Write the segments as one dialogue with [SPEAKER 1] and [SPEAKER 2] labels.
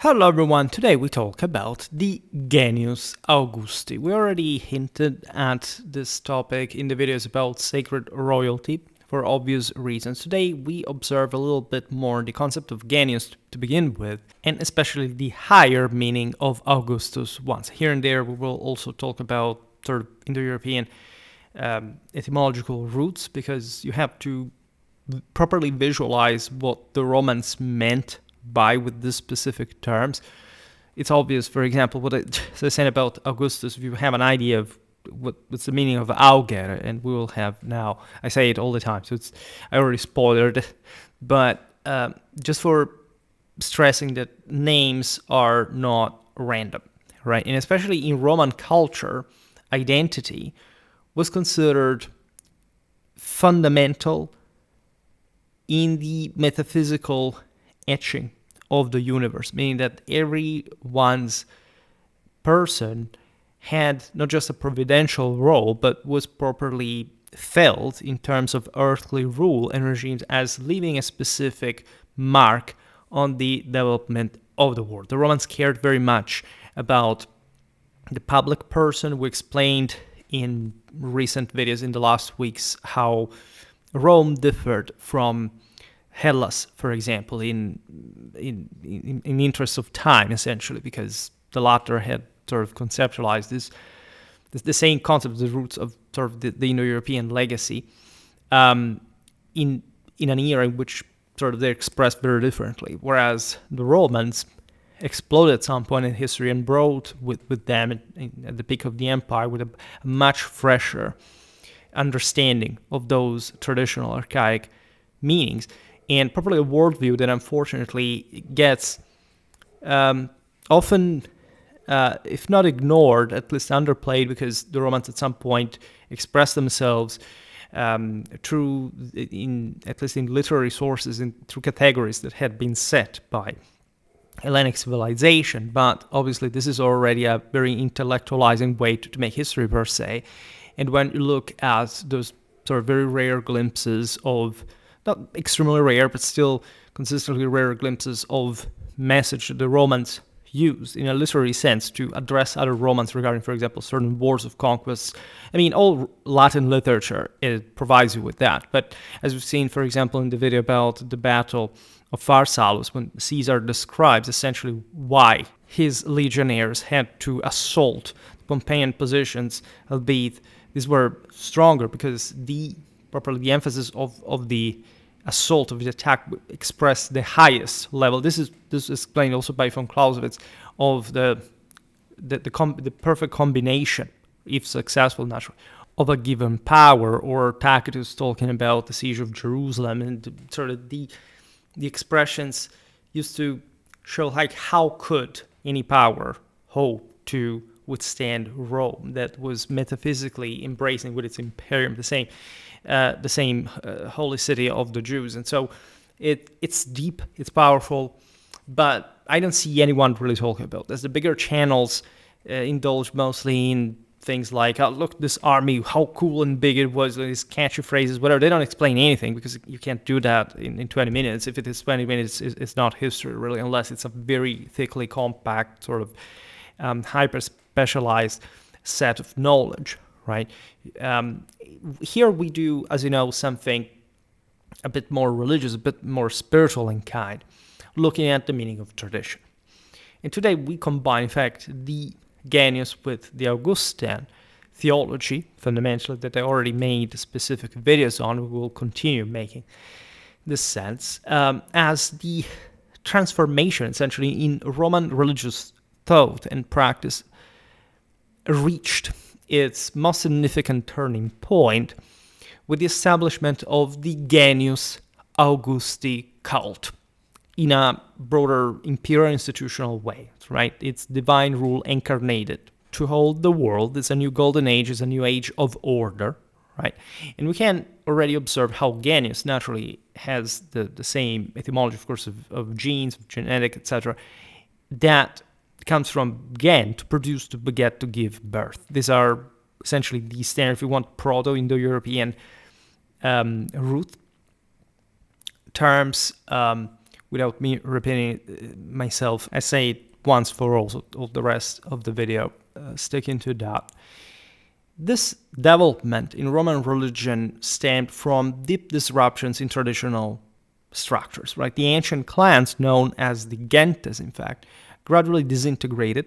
[SPEAKER 1] Hello everyone, today we talk about the Genius Augusti. We already hinted at this topic in the videos about sacred royalty for obvious reasons. Today we observe a little bit more the concept of Genius to begin with, and especially the higher meaning of Augustus once. Here and there we will also talk about sort of Indo-European etymological roots, because you have to properly visualize what the Romans meant by with these specific terms. It's obvious, for example, what I said about Augustus. If you have an idea of what's the meaning of auger, and we will have now, I say it all the time, so I already spoiled it, but just for stressing that names are not random, right? And especially in Roman culture, identity was considered fundamental in the metaphysical etching of the universe, meaning that everyone's person had not just a providential role, but was properly felt in terms of earthly rule and regimes as leaving a specific mark on the development of the world. The Romans cared very much about the public person. We explained in recent videos in the last weeks how Rome differed from Hellas, for example, in interest of time, essentially, because the latter had sort of conceptualized the same concept, the roots of sort of the Indo-European legacy, in an era in which sort of they're expressed very differently. Whereas the Romans exploded at some point in history and brought with them at the peak of the empire with a much fresher understanding of those traditional archaic meanings, and probably a worldview that unfortunately gets often, if not ignored, at least underplayed, because the Romans at some point expressed themselves through, at least in literary sources, through categories that had been set by Hellenic civilization. But obviously this is already a very intellectualizing way to make history per se. And when you look at those sort of very rare glimpses of, not extremely rare, but still consistently rare glimpses of message that the Romans used in a literary sense to address other Romans regarding, for example, certain wars of conquest. I mean, all Latin literature, it provides you with that. But as we've seen, for example, in the video about the Battle of Pharsalus, when Caesar describes essentially why his legionnaires had to assault the Pompeian positions, albeit these were stronger because the emphasis of the assault, of the attack, expressed the highest level. This is explained also by von Clausewitz of the perfect combination, if successful naturally, of a given power, or Tacitus talking about the siege of Jerusalem, and sort of the expressions used to show like how could any power hope to withstand Rome that was metaphysically embracing with its imperium the same holy city of the Jews. And so it's deep, it's powerful, but I don't see anyone really talking about this. The bigger channels indulge mostly in things like, oh, look, this army, how cool and big it was, these catchy phrases, whatever. They don't explain anything, because you can't do that in 20 minutes. If it is 20 minutes, it's not history, really, unless it's a very thickly compact, sort of hyper-specialized set of knowledge, right? Here we do, as you know, something a bit more religious, a bit more spiritual in kind, looking at the meaning of tradition. And today we combine, in fact, the Genius with the Augustan theology, fundamentally, that I already made specific videos on. We will continue making this sense as the transformation, essentially, in Roman religious thought and practice reached its most significant turning point with the establishment of the Genius Augusti cult in a broader imperial institutional way, right? It's divine rule incarnated to hold the world. It's a new golden age, it's a new age of order, right? And we can already observe how Genius naturally has the same etymology, of course, of genes, of genetic, etc., that comes from gen, to produce, to beget, to give birth. These are essentially the standard, if you want, Proto-Indo-European root terms, without me repeating it myself. I say it once for all the rest of the video, sticking to that. This development in Roman religion stemmed from deep disruptions in traditional structures, right? The ancient clans, known as the gentes, in fact, gradually disintegrated,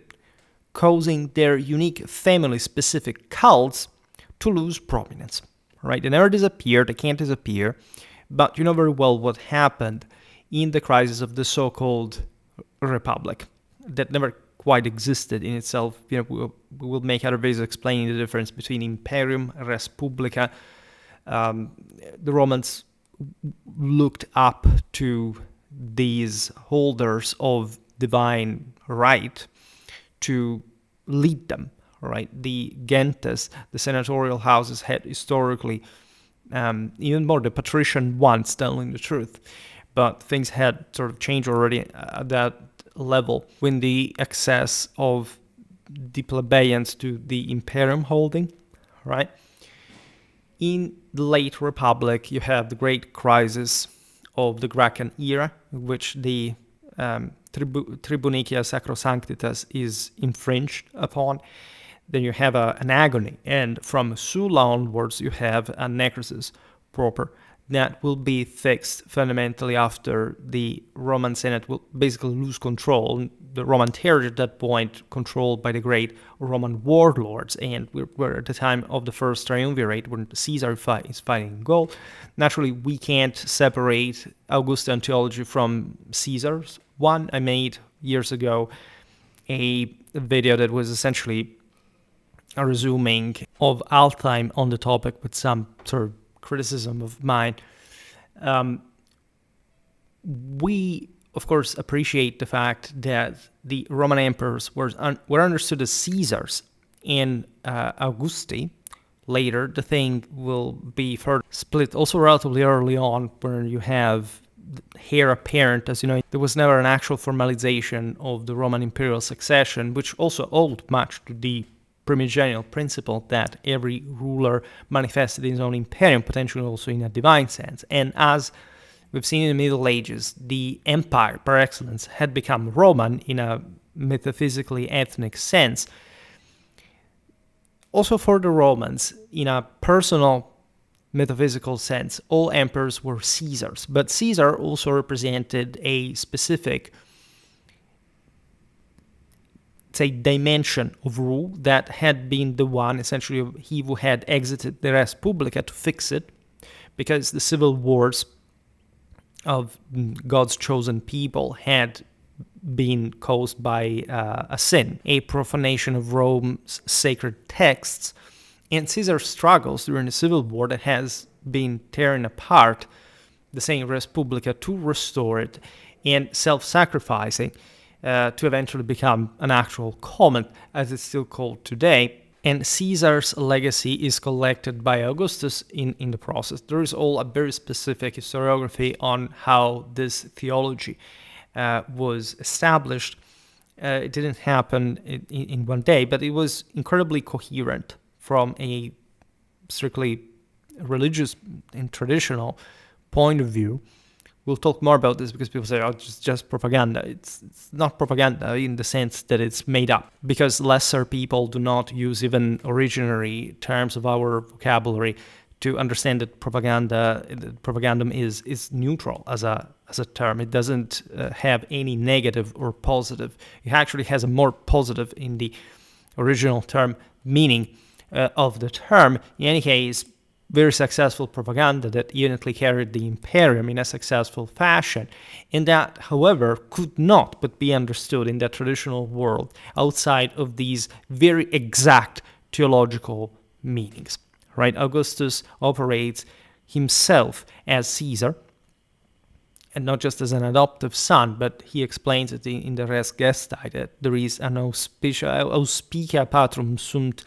[SPEAKER 1] causing their unique family-specific cults to lose prominence, right? They never disappeared, they can't disappear, but you know very well what happened in the crisis of the so-called Republic that never quite existed in itself. You know, we will make other videos explaining the difference between Imperium and Res Publica. The Romans looked up to these holders of divine right to lead them, right? The gentes, the senatorial houses, had historically, even more the patrician ones telling the truth, but things had sort of changed already at that level when the access of the plebeians to the imperium holding, right? In the late Republic, you have the great crisis of the Gracchian era, in which the Tribunicia Sacrosanctitas is infringed upon. Then you have an agony, and from Sulla onwards, you have a necrosis proper that will be fixed fundamentally after the Roman Senate will basically lose control. The Roman territory at that point controlled by the great Roman warlords, and we're at the time of the first triumvirate when Caesar is fighting in Gaul. Naturally, we can't separate Augustan theology from Caesar's one. I made years ago a video that was essentially a resuming of Altheim on the topic with some sort of criticism of mine. We, of course, appreciate the fact that the Roman emperors were understood as Caesars and Augusti. Later, the thing will be further split also relatively early on, where you have heir apparent. As you know, there was never an actual formalization of the Roman imperial succession, which also owed much to the primigenial principle that every ruler manifested his own imperium, potentially also in a divine sense. And as we've seen in the Middle Ages, the empire par excellence had become Roman in a metaphysically ethnic sense. Also for the Romans, in a personal metaphysical sense, all emperors were Caesars, but Caesar also represented a specific, say, dimension of rule that had been the one, essentially, he who had exited the Res Publica to fix it, because the civil wars of God's chosen people had been caused by a sin, a profanation of Rome's sacred texts, and Caesar's struggles during the civil war that has been tearing apart the same Res Publica to restore it, and self-sacrificing to eventually become an actual comet, as it's still called today. And Caesar's legacy is collected by Augustus in the process. There is all a very specific historiography on how this theology was established. It didn't happen in one day, but it was incredibly coherent from a strictly religious and traditional point of view. We'll talk more about this because people say, oh, it's just propaganda. It's not propaganda in the sense that it's made up, because lesser people do not use even originary terms of our vocabulary to understand that propagandum is neutral as a term. It doesn't have any negative or positive. It actually has a more positive in the original term meaning of the term. In any case, very successful propaganda that unitly carried the imperium in a successful fashion, and that, however, could not but be understood in the traditional world outside of these very exact theological meanings. Right? Augustus operates himself as Caesar, and not just as an adoptive son, but he explains it in the Res Gestae that there is an auspicia patrum sunt.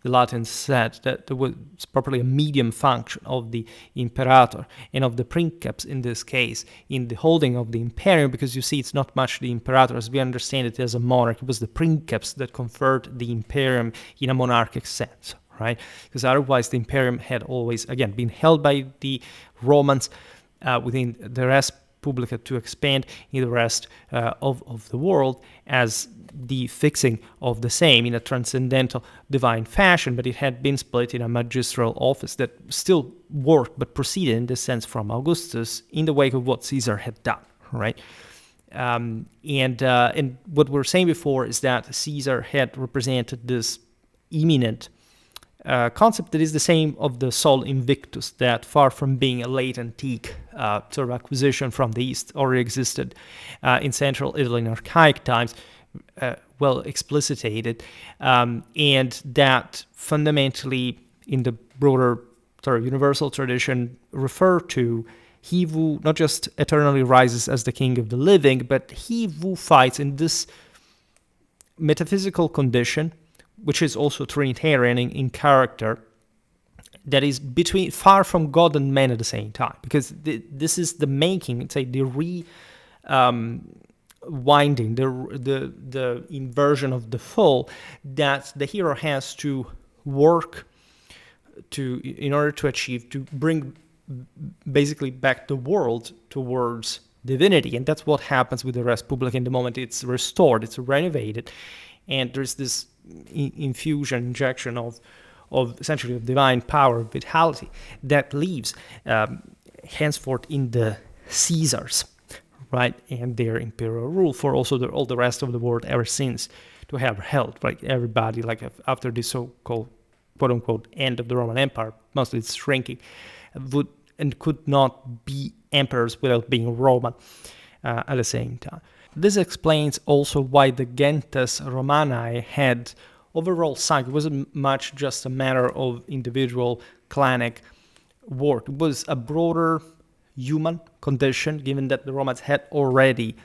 [SPEAKER 1] The Latins said that there was properly a medium function of the imperator and of the princeps in this case in the holding of the imperium, because you see it's not much the imperator as we understand it as a monarch. It was the princeps that conferred the imperium in a monarchic sense, right? Because otherwise the imperium had always, again, been held by the Romans within the Res publica to expand in the rest of the world as the fixing of the same in a transcendental divine fashion, but it had been split in a magistral office that still worked but proceeded in this sense from Augustus in the wake of what Caesar had done, right? And what we were saying before is that Caesar had represented this imminent concept that is the same of the Sol Invictus, that far from being a late antique sort of acquisition from the East, already existed in central Italy in archaic times, well explicitated, and that fundamentally in the broader sort of universal tradition refer to he who not just eternally rises as the king of the living, but he who fights in this metaphysical condition, which is also Trinitarian in character, that is between far from God and man at the same time. Because this is the making, say, the winding, the inversion of the fall that the hero has to work to in order to achieve, to bring basically back the world towards divinity. And that's what happens with the res publica in the moment it's restored, it's renovated, and there's this injection of essentially of divine power, vitality, that leaves henceforth in the Caesars, right, and their imperial rule for also all the rest of the world ever since to have held, right? Everybody, like after the so-called quote-unquote end of the Roman Empire, mostly it's shrinking, would and could not be emperors without being Roman at the same time. This explains also why the gentes Romanae had overall sunk. It wasn't much just a matter of individual clanic war. It was a broader human condition, given that the Romans had already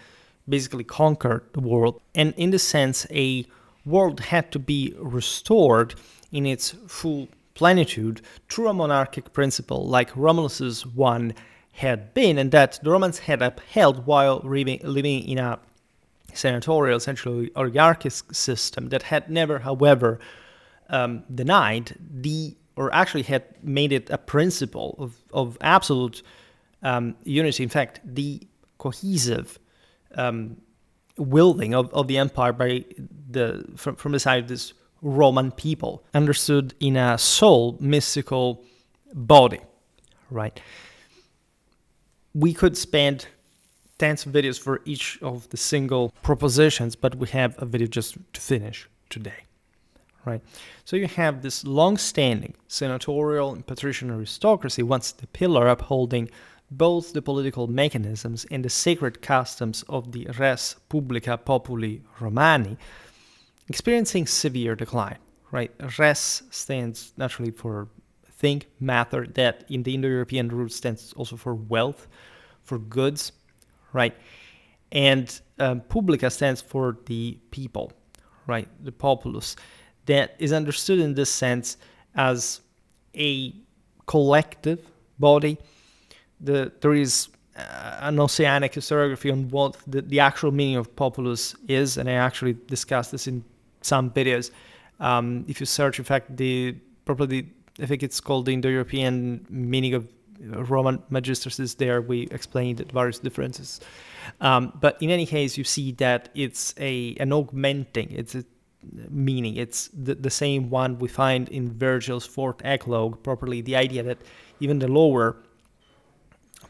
[SPEAKER 1] basically conquered the world. And in the sense, a world had to be restored in its full plenitude through a monarchic principle like Romulus's one had been, and that the Romans had upheld while living in a senatorial, essentially oligarchic system that had never, however, denied or actually had made it a principle of absolute unity. In fact, the cohesive wielding of the empire from the side of this Roman people, understood in a sole mystical body, right? We could spend tens of videos for each of the single propositions, but we have a video just to finish today, right? So you have this long-standing senatorial and patrician aristocracy, once the pillar upholding both the political mechanisms and the sacred customs of the res publica populi Romani, experiencing severe decline, right? Res stands naturally for think, matter, that in the Indo-European root stands also for wealth, for goods, right? And publica stands for the people, right? The populus, that is understood in this sense as a collective body. There is an oceanic historiography on what the actual meaning of populus is, and I actually discussed this in some videos. If you search, in fact, I think it's called the Indo-European meaning of Roman magistracies, there we explained various differences. But in any case, you see that it's an augmenting, it's a meaning. It's the same one we find in Virgil's fourth eclogue, properly the idea that even the lower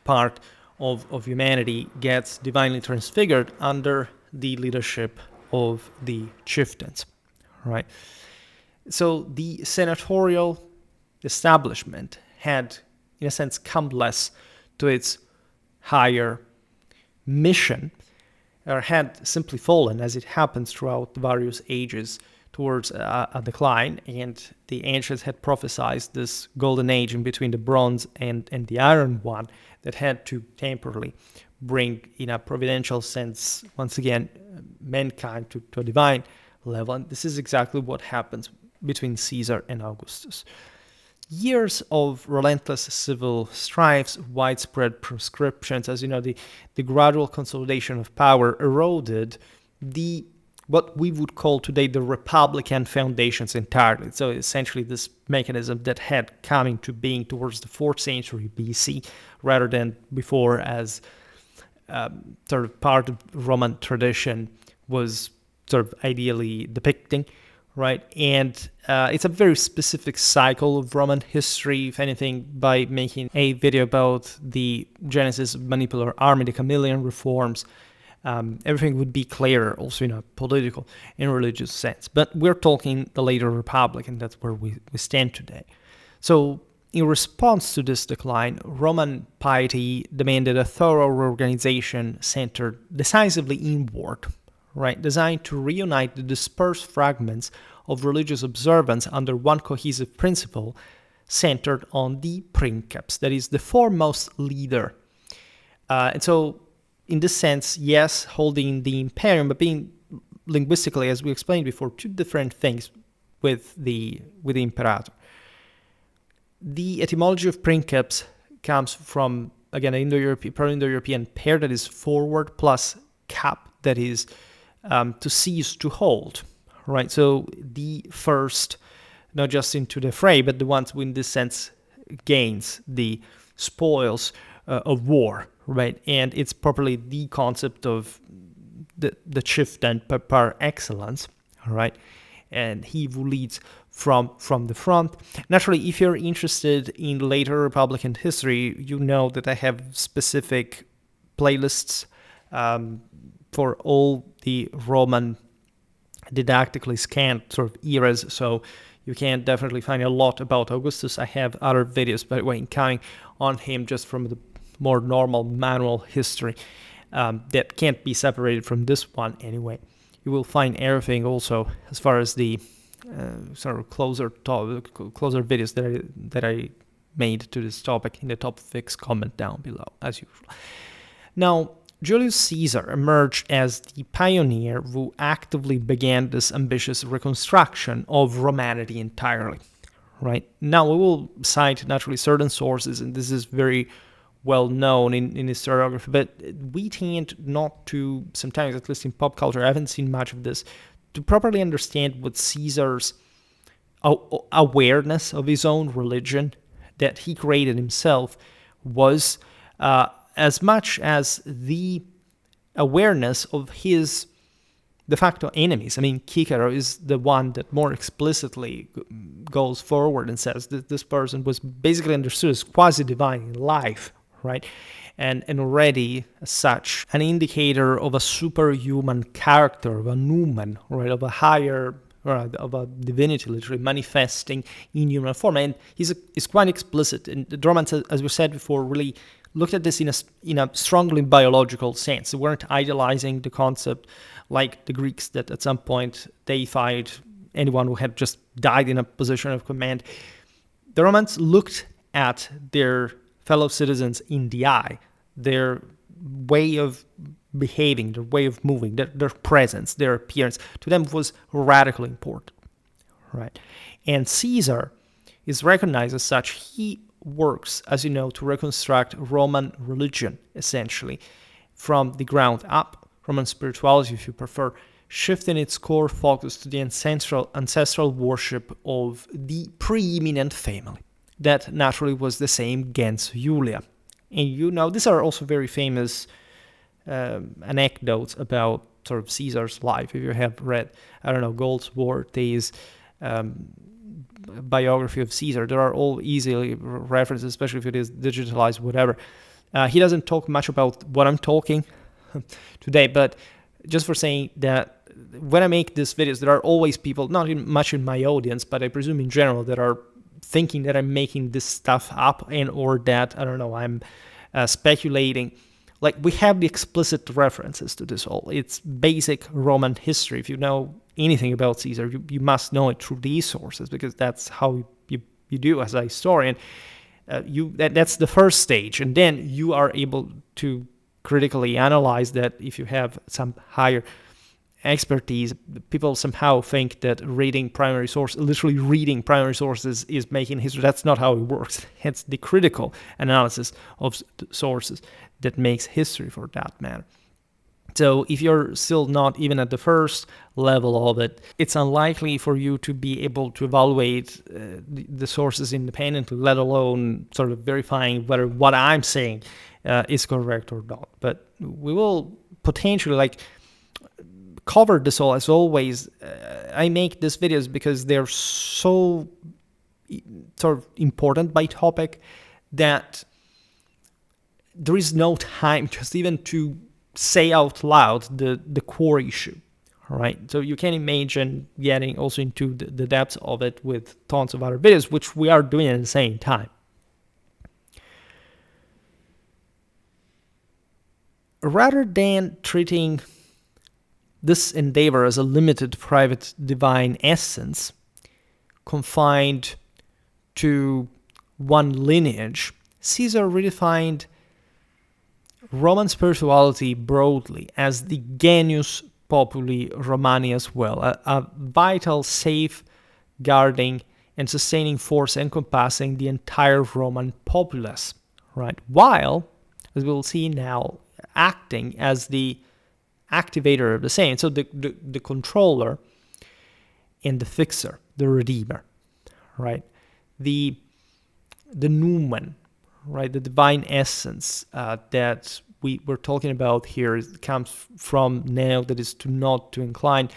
[SPEAKER 1] part of humanity gets divinely transfigured under the leadership of the chieftains, right? So the senatorial establishment had, in a sense, come less to its higher mission, or had simply fallen, as it happens throughout the various ages, towards a decline, and the ancients had prophesied this golden age in between the bronze and the iron one that had to temporarily bring, in a providential sense, once again, mankind to a divine level. And this is exactly what happens between Caesar and Augustus. Years of relentless civil strifes, widespread proscriptions, as you know, the gradual consolidation of power eroded what we would call today the Republican foundations entirely. So essentially this mechanism that had come into being towards the 4th century BC rather than before as sort of part of Roman tradition was sort of ideally depicting, right? And it's a very specific cycle of Roman history. If anything, by making a video about the genesis of manipular army, the Camillian reforms, everything would be clearer also in a political and religious sense. But we're talking the later Republic, and that's where we stand today. So in response to this decline, Roman piety demanded a thorough reorganization centered decisively inward, right, designed to reunite the dispersed fragments of religious observance under one cohesive principle centered on the princeps, that is, the foremost leader. And so, in this sense, yes, holding the imperium, but being linguistically, as we explained before, two different things with the imperator. The etymology of princeps comes from, again, an Pro-Indo-European pair, that is forward, plus cap, that is to seize, to hold, right? So the first, not just into the fray, but the ones who in this sense gains the spoils of war, right? And it's properly the concept of the chieftain par excellence, right? And he who leads from the front. Naturally, if you're interested in later Republican history, you know that I have specific playlists for all the Roman didactically scanned sort of eras, so you can definitely find a lot about Augustus. I have other videos, by the way, counting on him just from the more normal manual history that can't be separated from this one anyway. You will find everything also as far as the sort of closer videos that I made to this topic in the topics comment down below, as usual. Now, Julius Caesar emerged as the pioneer who actively began this ambitious reconstruction of Romanity entirely, right? Now, we will cite naturally certain sources, and this is very well known in historiography, but we tend not to, sometimes at least in pop culture, I haven't seen much of this, to properly understand what Caesar's awareness of his own religion that he created himself was, as much as the awareness of his de facto enemies. I mean, Cicero is the one that more explicitly goes forward and says that this person was basically understood as quasi-divine in life, right? And already, as such, an indicator of a superhuman character, of a numen, right, of a higher, of a divinity, literally manifesting in human form. And he's quite explicit. And the Romans, as we said before, really looked at this in a strongly biological sense. They weren't idealizing the concept like the Greeks that at some point deified anyone who had just died in a position of command. The Romans looked at their fellow citizens in the eye, their way of behaving, their way of moving, their presence, their appearance, to them was radically important, right? And Caesar is recognized as such. He works, as you know, to reconstruct Roman religion, essentially, from the ground up, Roman spirituality, if you prefer, shifting its core focus to the ancestral worship of the preeminent family. That naturally was the same gens Ulia. And you know, these are also very famous anecdotes about sort of Caesar's life. If you have read, I don't know, Goldsworthy's biography of Caesar, there are all easily references, especially if it is digitalized, whatever. He doesn't talk much about what I'm talking today, but just for saying that when I make these videos, there are always people, not much in my audience, but I presume in general, that are thinking that I'm making this stuff up and or that, I don't know, I'm speculating. Like, we have the explicit references to this all. It's basic Roman history. If you know anything about Caesar, you must know it through these sources, because that's how you do as a historian. That's the first stage, and then you are able to critically analyze that. If you have some higher expertise, people somehow think that literally reading primary sources is making history. That's not how it works. It's the critical analysis of sources that makes history, for that matter. So if you're still not even at the first level of it, it's unlikely for you to be able to evaluate the sources independently, let alone sort of verifying whether what I'm saying is correct or not. But we will potentially cover this all. As always, I make these videos because they're so sort of important by topic that there is no time just even to say out loud the core issue, right? So you can imagine getting also into the depths of it with tons of other videos, which we are doing at the same time. Rather than treating this endeavor as a limited private divine essence confined to one lineage, Caesar redefined Roman spirituality broadly as the genius populi Romani as well, a vital, safeguarding and sustaining force encompassing the entire Roman populace, right? While, as we'll see now, acting as the activator of the same, so the controller and the fixer, the redeemer, right? The noumen, right? The divine essence that we're talking about here comes from neo, that is to not to incline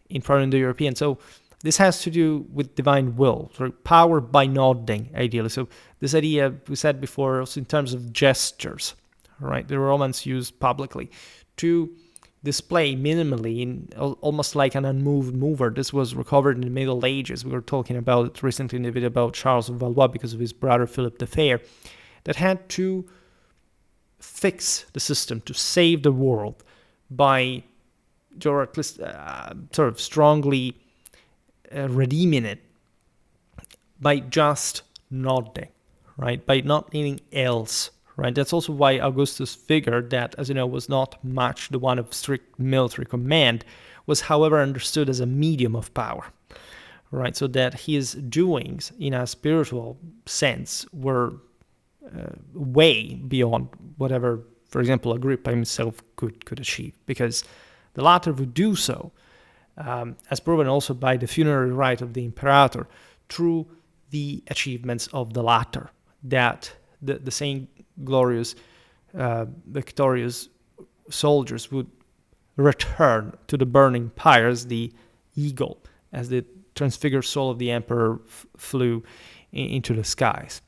[SPEAKER 1] in front of the European. So this has to do with divine will, so power by nodding, ideally. So this idea we said before, also in terms of gestures, right? The Romans used publicly to display minimally, in almost like an unmoved mover. This was recovered in the Middle Ages. We were talking about it recently in the video about Charles of Valois because of his brother Philip the Fair, that had to fix the system to save the world by, or at least sort of strongly redeeming it by just nodding, right? By not anything else, right? That's also why Augustus figured that, as you know, was not much the one of strict military command, was however understood as a medium of power, right? So that his doings in a spiritual sense were way beyond whatever, for example, Agrippa himself could achieve, because the latter would do so, as proven also by the funerary rite of the imperator, through the achievements of the latter, that the same glorious, victorious soldiers would return to the burning pyre as the eagle, as the transfigured soul of the emperor flew into the skies.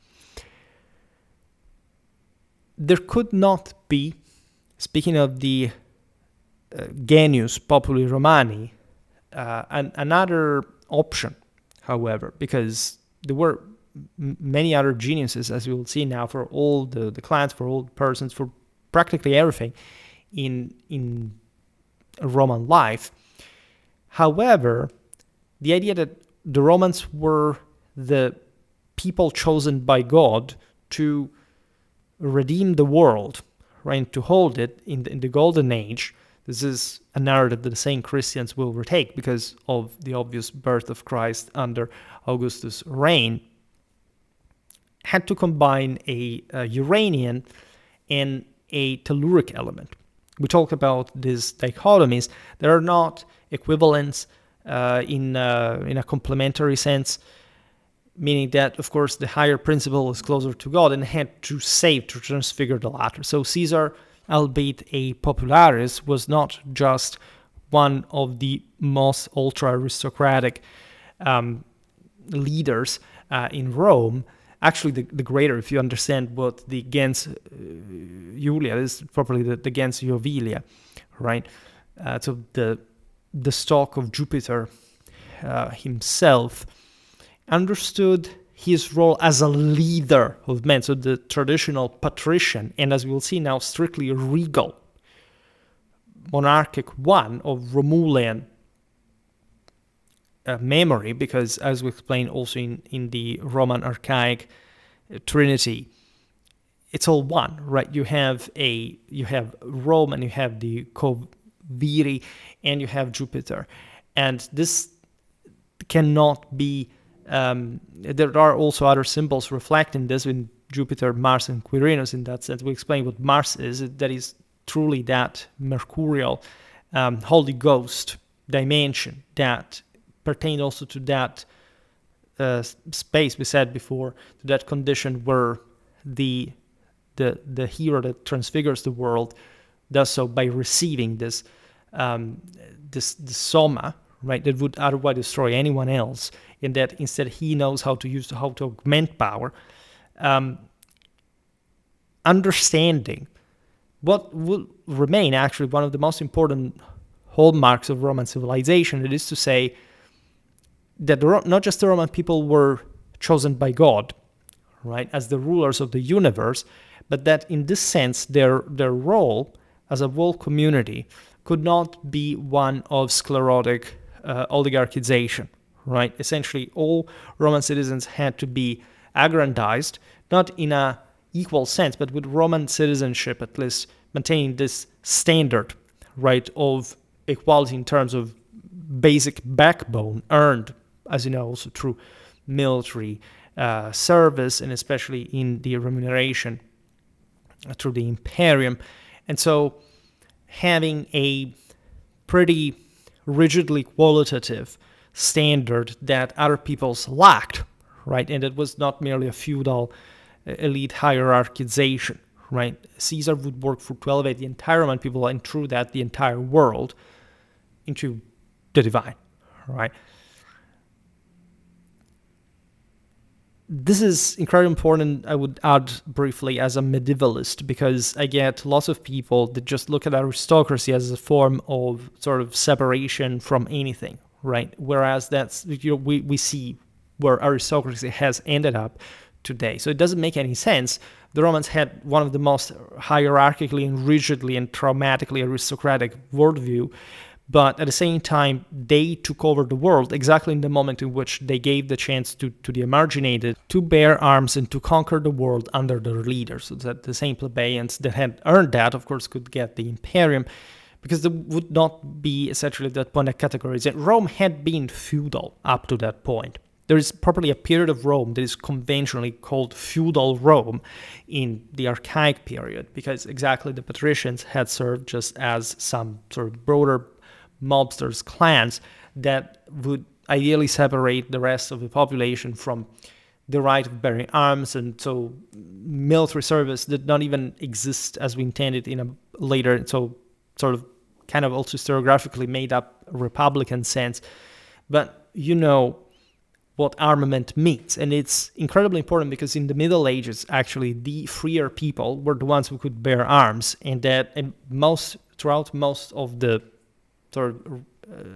[SPEAKER 1] There could not be, speaking of the genius populi Romani, another option, however, because there were many other geniuses, as we will see now, for all the clans, for all persons, for practically everything in Roman life. However, the idea that the Romans were the people chosen by God to redeem the world, right, to hold it in the golden age. This is a narrative that the same Christians will retake because of the obvious birth of Christ under Augustus' reign, had to combine a Uranian and a telluric element. We talk about these dichotomies. There are not equivalents in a complementary sense, meaning that, of course, the higher principle is closer to God and had to save, to transfigure the latter. So Caesar, albeit a popularis, was not just one of the most ultra-aristocratic leaders in Rome. Actually, the greater, if you understand what the gens Ulia is, properly the gens Jovilia, right? So the stock of Jupiter himself understood his role as a leader of men, so the traditional patrician, and as we will see now, strictly regal, monarchic one of Romulan memory, because as we explained also in the Roman archaic Trinity, it's all one, right? You have Rome, and you have the Coviri, and you have Jupiter, and this cannot be. There are also other symbols reflecting this in Jupiter, Mars, and Quirinus. In that sense, we explain what Mars is. That is truly that mercurial Holy Ghost dimension that pertained also to that space we said before, to that condition where the hero that transfigures the world does so by receiving this soma, right, that would otherwise destroy anyone else, in that instead he knows how to augment power. Understanding what will remain actually one of the most important hallmarks of Roman civilization, it is to say that not just the Roman people were chosen by God, right, as the rulers of the universe, but that in this sense their role as a whole community could not be one of sclerotic oligarchization, right? Essentially, all Roman citizens had to be aggrandized, not in a equal sense, but with Roman citizenship at least maintaining this standard, right, of equality in terms of basic backbone earned, as you know, also through military service, and especially in the remuneration through the imperium. And so having a pretty rigidly qualitative standard that other peoples lacked, right, and it was not merely a feudal elite hierarchization, right? Caesar would work to elevate the entire Roman people, and through that the entire world into the divine, right? This is incredibly important, I would add briefly, as a medievalist, because I get lots of people that just look at aristocracy as a form of sort of separation from anything, right? Whereas that's, we see where aristocracy has ended up today. So it doesn't make any sense. The Romans had one of the most hierarchically and rigidly and traumatically aristocratic worldview, but at the same time, they took over the world exactly in the moment in which they gave the chance to the emarginated to bear arms and to conquer the world under their leaders, so that the same plebeians that had earned that, of course, could get the imperium, because there would not be essentially at that point a categorization. Rome had been feudal up to that point. There is properly a period of Rome that is conventionally called feudal Rome in the archaic period, because exactly the patricians had served just as some sort of broader mobsters, clans that would ideally separate the rest of the population from the right of bearing arms, and so military service did not even exist as we intended in a later, so sort of kind of also historiographically made up Republican sense. But you know what armament means, and it's incredibly important because in the Middle Ages, actually, the freer people were the ones who could bear arms, and that throughout most of the sort of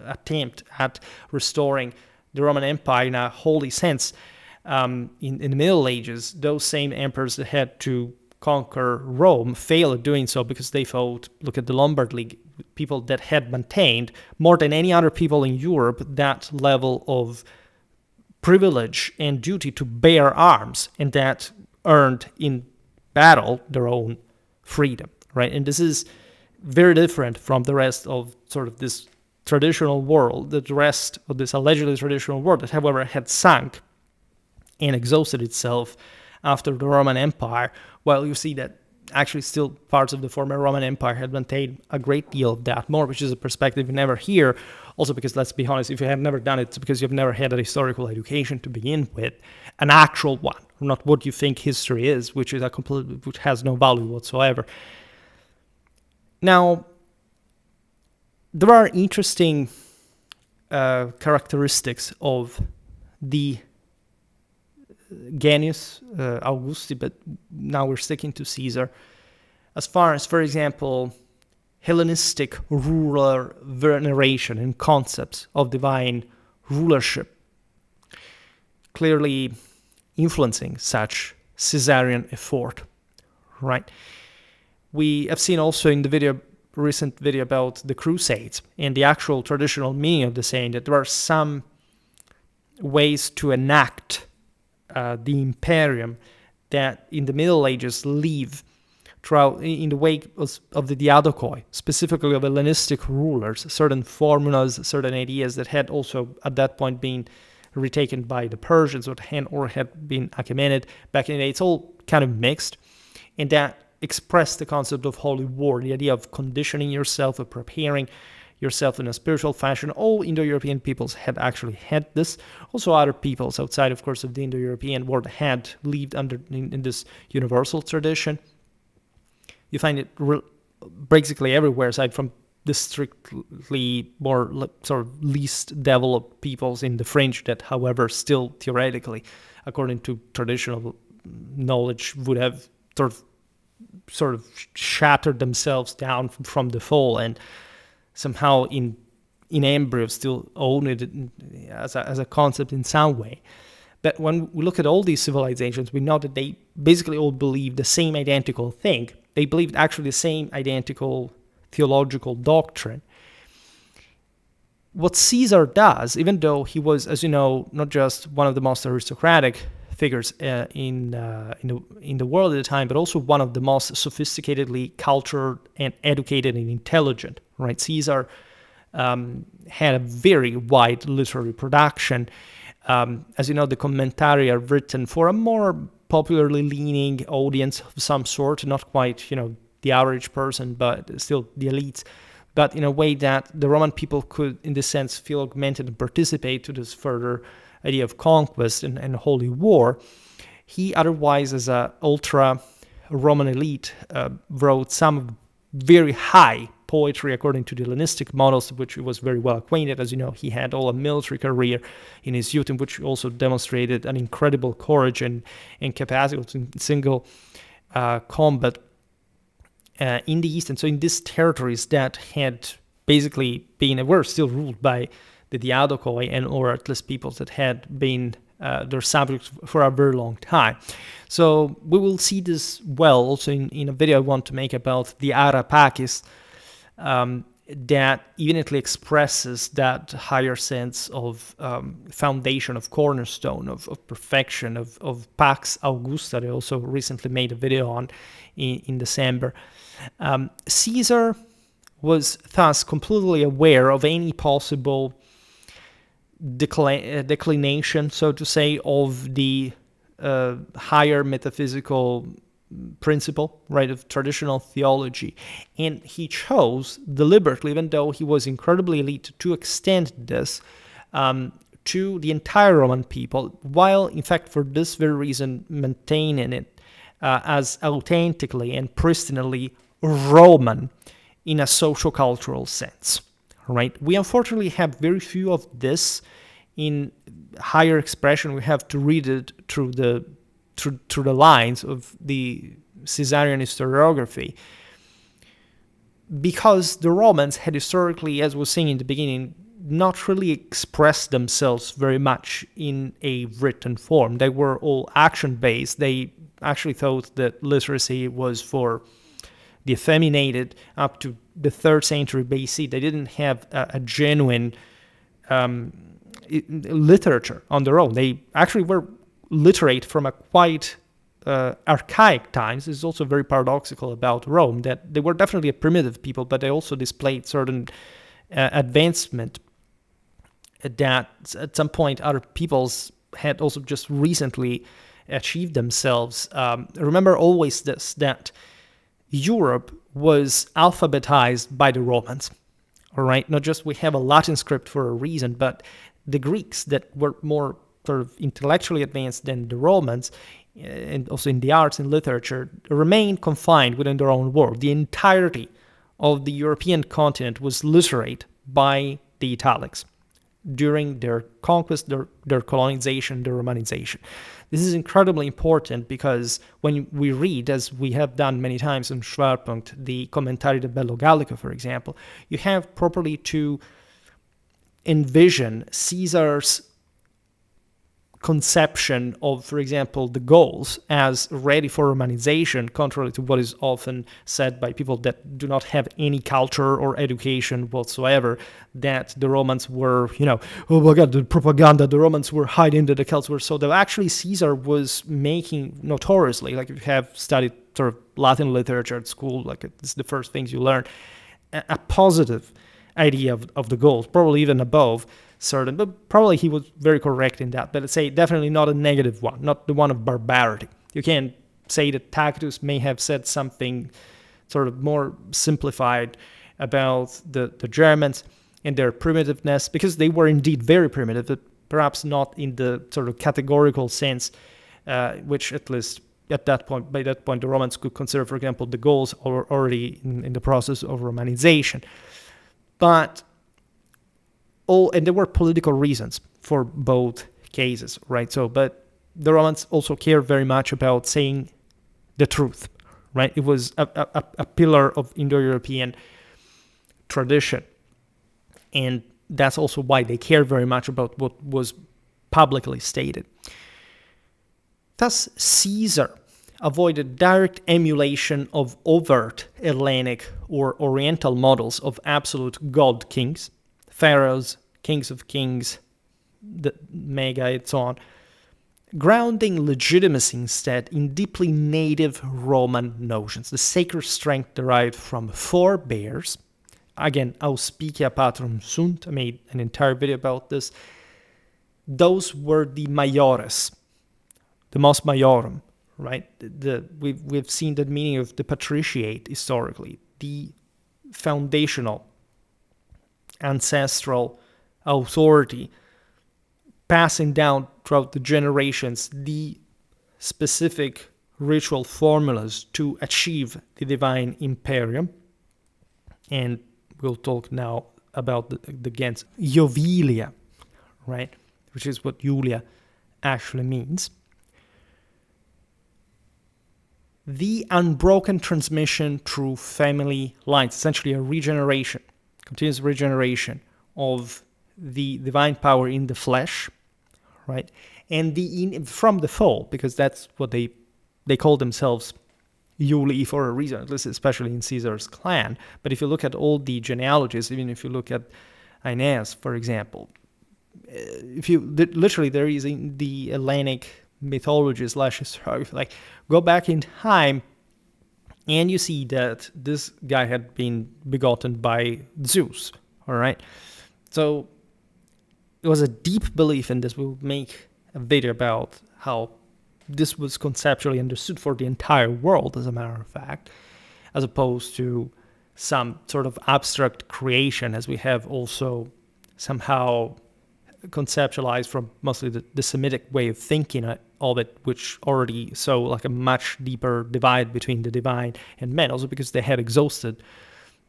[SPEAKER 1] attempt at restoring the Roman Empire in a holy sense, in the Middle Ages, those same emperors that had to conquer Rome failed at doing so because they thought, look at the Lombard League, people that had maintained more than any other people in Europe that level of privilege and duty to bear arms, and that earned in battle their own freedom, right? And this is very different from the rest of sort of this traditional world, the rest of this allegedly traditional world that, however, had sunk and exhausted itself after the Roman Empire, while you see that actually still parts of the former Roman Empire had maintained a great deal of that more, which is a perspective you never hear. Also because, let's be honest, if you have never done it, it's because you've never had a historical education to begin with, an actual one, not what you think history is, which has no value whatsoever. Now, there are interesting characteristics of the Genius Augusti, but now we're sticking to Caesar, as far as, for example, Hellenistic ruler veneration and concepts of divine rulership, clearly influencing such Caesarian effort, right? We have seen also in the recent video about the Crusades and the actual traditional meaning of the saying that there are some ways to enact the imperium that in the Middle Ages live throughout in the wake of the diadochoi, specifically of Hellenistic rulers, certain formulas, certain ideas that had also at that point been retaken by the Persians or had been Achaemenid back in the day. It's all kind of mixed, and that expressed the concept of holy war, the idea of conditioning yourself, of preparing yourself in a spiritual fashion. All Indo-European peoples had actually had this. Also other peoples outside, of course, of the Indo-European world had lived in this universal tradition. You find it basically everywhere, aside from the strictly more sort of least developed peoples in the fringe that, however, still theoretically, according to traditional knowledge, would have sort of shattered themselves down from the fall and somehow in embryo still own it as a concept in some way. But when we look at all these civilizations, we know that they basically all believe the same identical thing. They believed actually the same identical theological doctrine. What Caesar does, even though he was, as you know, not just one of the most aristocratic figures in the world at the time, but also one of the most sophisticatedly cultured and educated and intelligent. Right, Caesar had a very wide literary production. As you know, the commentary are written for a more popularly leaning audience of some sort, not quite, the average person, but still the elites, but in a way that the Roman people could, in this sense, feel augmented and participate to this further idea of conquest and holy war. He otherwise, as an ultra-Roman elite, wrote some very high poetry according to the Hellenistic models, which he was very well acquainted. As you know, he had all a military career in his youth, in which he also demonstrated an incredible courage and capacity in single combat in the East. And so in these territories that had basically were still ruled by the Diadochoi, or at least peoples that had been their subjects for a very long time. So we will see this well also in a video I want to make about the Arapakis, that evidently expresses that higher sense of foundation, of cornerstone, of perfection, of Pax Augusta that I also recently made a video on in December. Caesar was thus completely aware of any possible declination, so to say, of the higher metaphysical principle, right, of traditional theology. And he chose deliberately, even though he was incredibly elite, to extend this to the entire Roman people, while, in fact, for this very reason, maintaining it as authentically and pristinely Roman in a social-cultural sense, right? We unfortunately have very few of this in higher expression. We have to read it through the lines of the Caesarian historiography, because the Romans had historically, as was saying in the beginning, not really expressed themselves very much in a written form. They were all action-based. They actually thought that literacy was for the effeminated up to the 3rd century BC. They didn't have a genuine literature on their own. They actually were literate from a quite archaic times. This is also very paradoxical about Rome, that they were definitely a primitive people, but they also displayed certain advancement that at some point other peoples had also just recently achieved themselves. Remember always this, that Europe was alphabetized by the Romans, all right? Not just we have a Latin script for a reason, but the Greeks that were more sort of intellectually advanced than the Romans, and also in the arts and literature, remained confined within their own world. The entirety of the European continent was literate by the Italics during their conquest, their colonization, their Romanization. This is incredibly important because when we read, as we have done many times in Schwerpunkt, the Commentari del Bello Gallico, for example, you have properly to envision Caesar's conception of, for example, the Gauls as ready for Romanization, contrary to what is often said by people that do not have any culture or education whatsoever, that the Romans were, oh my God, the propaganda, the Romans were hiding, that the Celts were so. That actually Caesar was making notoriously, like if you have studied sort of Latin literature at school, like it's the first things you learn, a positive idea of the Gauls, probably even above certain, but probably he was very correct in that. But let's say definitely not a negative one, not the one of barbarity. You can't say that Tacitus may have said something sort of more simplified about the Germans and their primitiveness, because they were indeed very primitive, but perhaps not in the sort of categorical sense, which at least by that point, the Romans could consider, for example, the Gauls already in the process of Romanization. And there were political reasons for both cases, right? But the Romans also cared very much about saying the truth, right? It was a pillar of Indo-European tradition. And that's also why they cared very much about what was publicly stated. Thus, Caesar avoided direct emulation of overt Hellenic or Oriental models of absolute god kings, pharaohs, kings of kings, the mega, and so on, grounding legitimacy instead in deeply native Roman notions. The sacred strength derived from forebears. Again, auspicia patrum sunt. I made an entire video about this. Those were the maiores, the mos maiorum, right? We've seen the meaning of the patriciate historically, the foundational, ancestral authority, passing down throughout the generations the specific ritual formulas to achieve the divine imperium. And we'll talk now about the gens Jovilia, right? Which is what Julia actually means. The unbroken transmission through family lines, essentially a regeneration, continuous regeneration of the divine power in the flesh, right? And from the fall, because that's what they call themselves Iuli for a reason, at least especially in Caesar's clan. But if you look at all the genealogies, even if you look at Aeneas, for example, there is in the Hellenic mythology / like go back in time and you see that this guy had been begotten by Zeus, all right? So it was a deep belief in this. We'll make a video about how this was conceptually understood for the entire world, as a matter of fact, as opposed to some sort of abstract creation, as we have also somehow conceptualized from mostly the Semitic way of thinking of it, which already saw like a much deeper divide between the divine and men, also because they had exhausted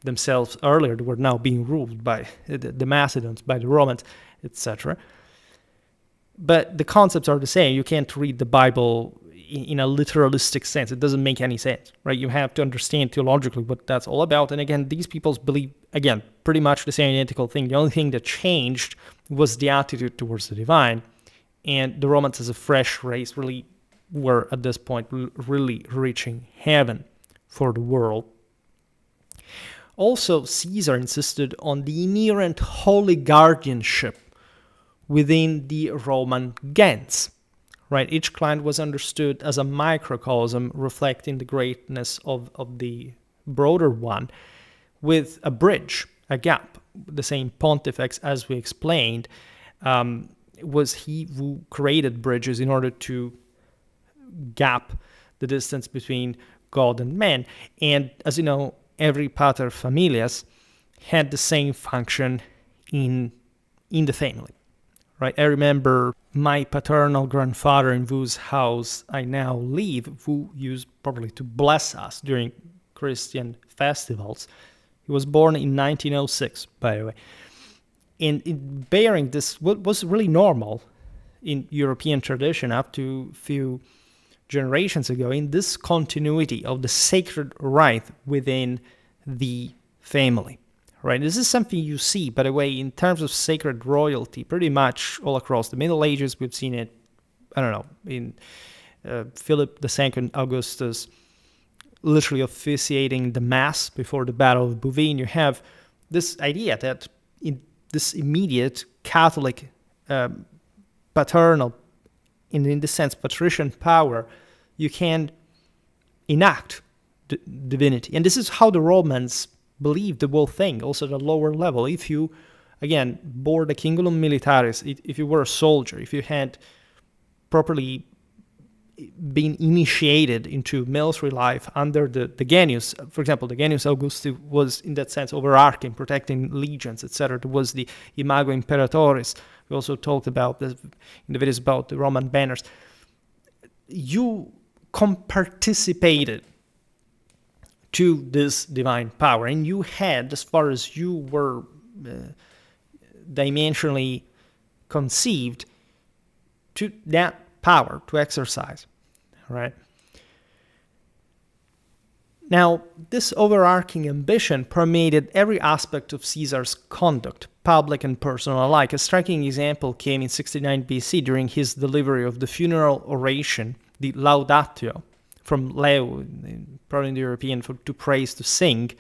[SPEAKER 1] themselves earlier. They were now being ruled by the Macedons, by the Romans, etc. But the concepts are the same. You can't read the Bible in a literalistic sense. It doesn't make any sense, right? You have to understand theologically what that's all about. And again, these peoples believe, again, pretty much the same identical thing. The only thing that changed was the attitude towards the divine. And the Romans, as a fresh race, really were at this point really reaching heaven for the world. Also, Caesar insisted on the inherent holy guardianship within the Roman gens, right? Each client was understood as a microcosm reflecting the greatness of the broader one, with a bridge, a gap. The same pontifex, as we explained, was he who created bridges in order to gap the distance between God and man. And as you know, every pater familias had the same function in the family, right? I remember my paternal grandfather, in whose house I now live, who used probably to bless us during Christian festivals. He was born in 1906, by the way. And in bearing this, what was really normal in European tradition up to a few generations ago, in this continuity of the sacred rite within the family, right? This is something you see, by the way, in terms of sacred royalty, pretty much all across the Middle Ages. We've seen it, I don't know, in Philip II Augustus, literally officiating the Mass before the Battle of Bouvines. You have this idea that in this immediate Catholic, paternal, in the sense patrician power, you can enact divinity. And this is how the Romans believed the whole thing, also at a lower level. If you, again, bore the cingulum militaris, if you were a soldier, if you had properly been initiated into military life under the Genius. For example, the Genius Augusti was, in that sense, overarching, protecting legions, etc. It was the Imago Imperatoris. We also talked about this in the videos about the Roman banners. You participated to this divine power, and you had, as far as you were dimensionally conceived, to that power to exercise, right? Now, this overarching ambition permeated every aspect of Caesar's conduct, public and personal alike. A striking example came in 69 BC during his delivery of the funeral oration, the Laudatio, from Leo, probably Indo-European, to praise, to sing.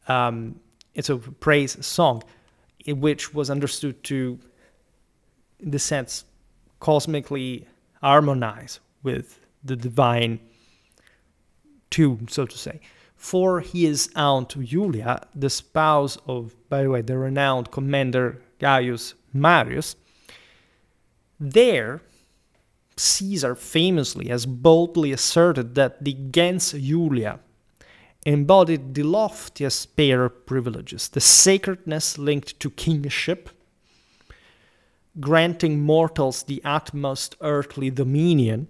[SPEAKER 1] It's a praise song, which was understood to, in the sense, cosmically harmonize with the divine tune, so to say. For his aunt Ulia, the spouse of, by the way, the renowned commander Gaius Marius, there Caesar famously has boldly asserted that the gens Ulia embodied the loftiest pair of privileges, the sacredness linked to kingship, granting mortals the utmost earthly dominion,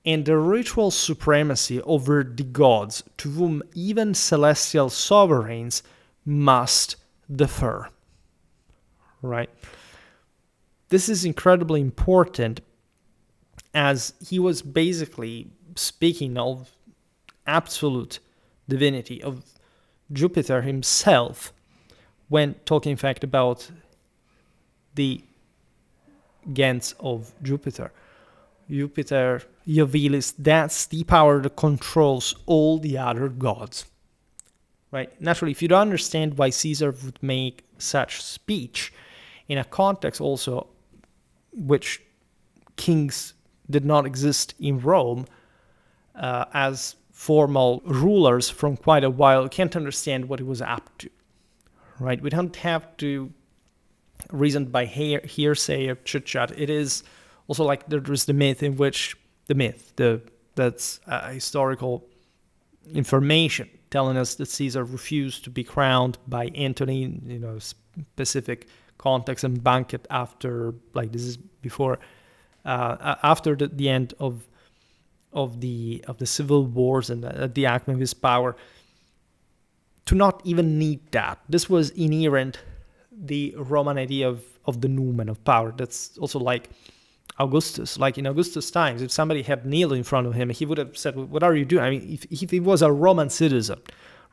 [SPEAKER 1] and the ritual supremacy over the gods, to whom even celestial sovereigns must defer. Right? This is incredibly important, as he was basically speaking of absolute divinity, of Jupiter himself, when talking in fact about the gens of Jupiter. Jupiter, Iovilis, that's the power that controls all the other gods. Right? Naturally, if you don't understand why Caesar would make such speech in a context also which kings did not exist in Rome as formal rulers from quite a while, you can't understand what he was up to. Right? We don't have to reason by hearsay or chit-chat. It is also like there's the myth in which that's historical information telling us that Caesar refused to be crowned by Antony, specific context and banquet after, like this is before, after the end of the civil wars and at the acme of his power, to not even need that. This was inherent, the Roman idea of the numen, of power. That's also like Augustus. Like in Augustus' times, if somebody had kneeled in front of him, he would have said, "What are you doing?" I mean, if he was a Roman citizen,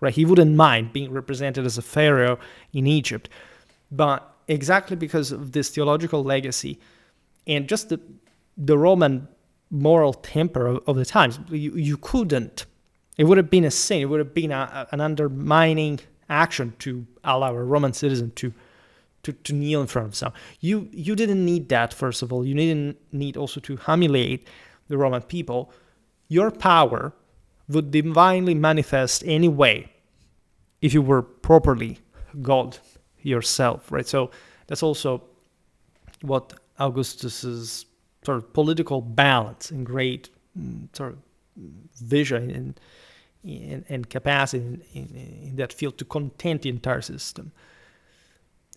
[SPEAKER 1] right, he wouldn't mind being represented as a pharaoh in Egypt. But exactly because of this theological legacy and just the Roman moral temper of the times, you couldn't. It would have been a sin. It would have been an undermining action to allow a Roman citizen to kneel in front of someone. You didn't need that, first of all. You didn't need also to humiliate the Roman people. Your power would divinely manifest anyway if you were properly God yourself, right? So that's also what Augustus's sort of political balance and great sort of vision and capacity in that field to content the entire system,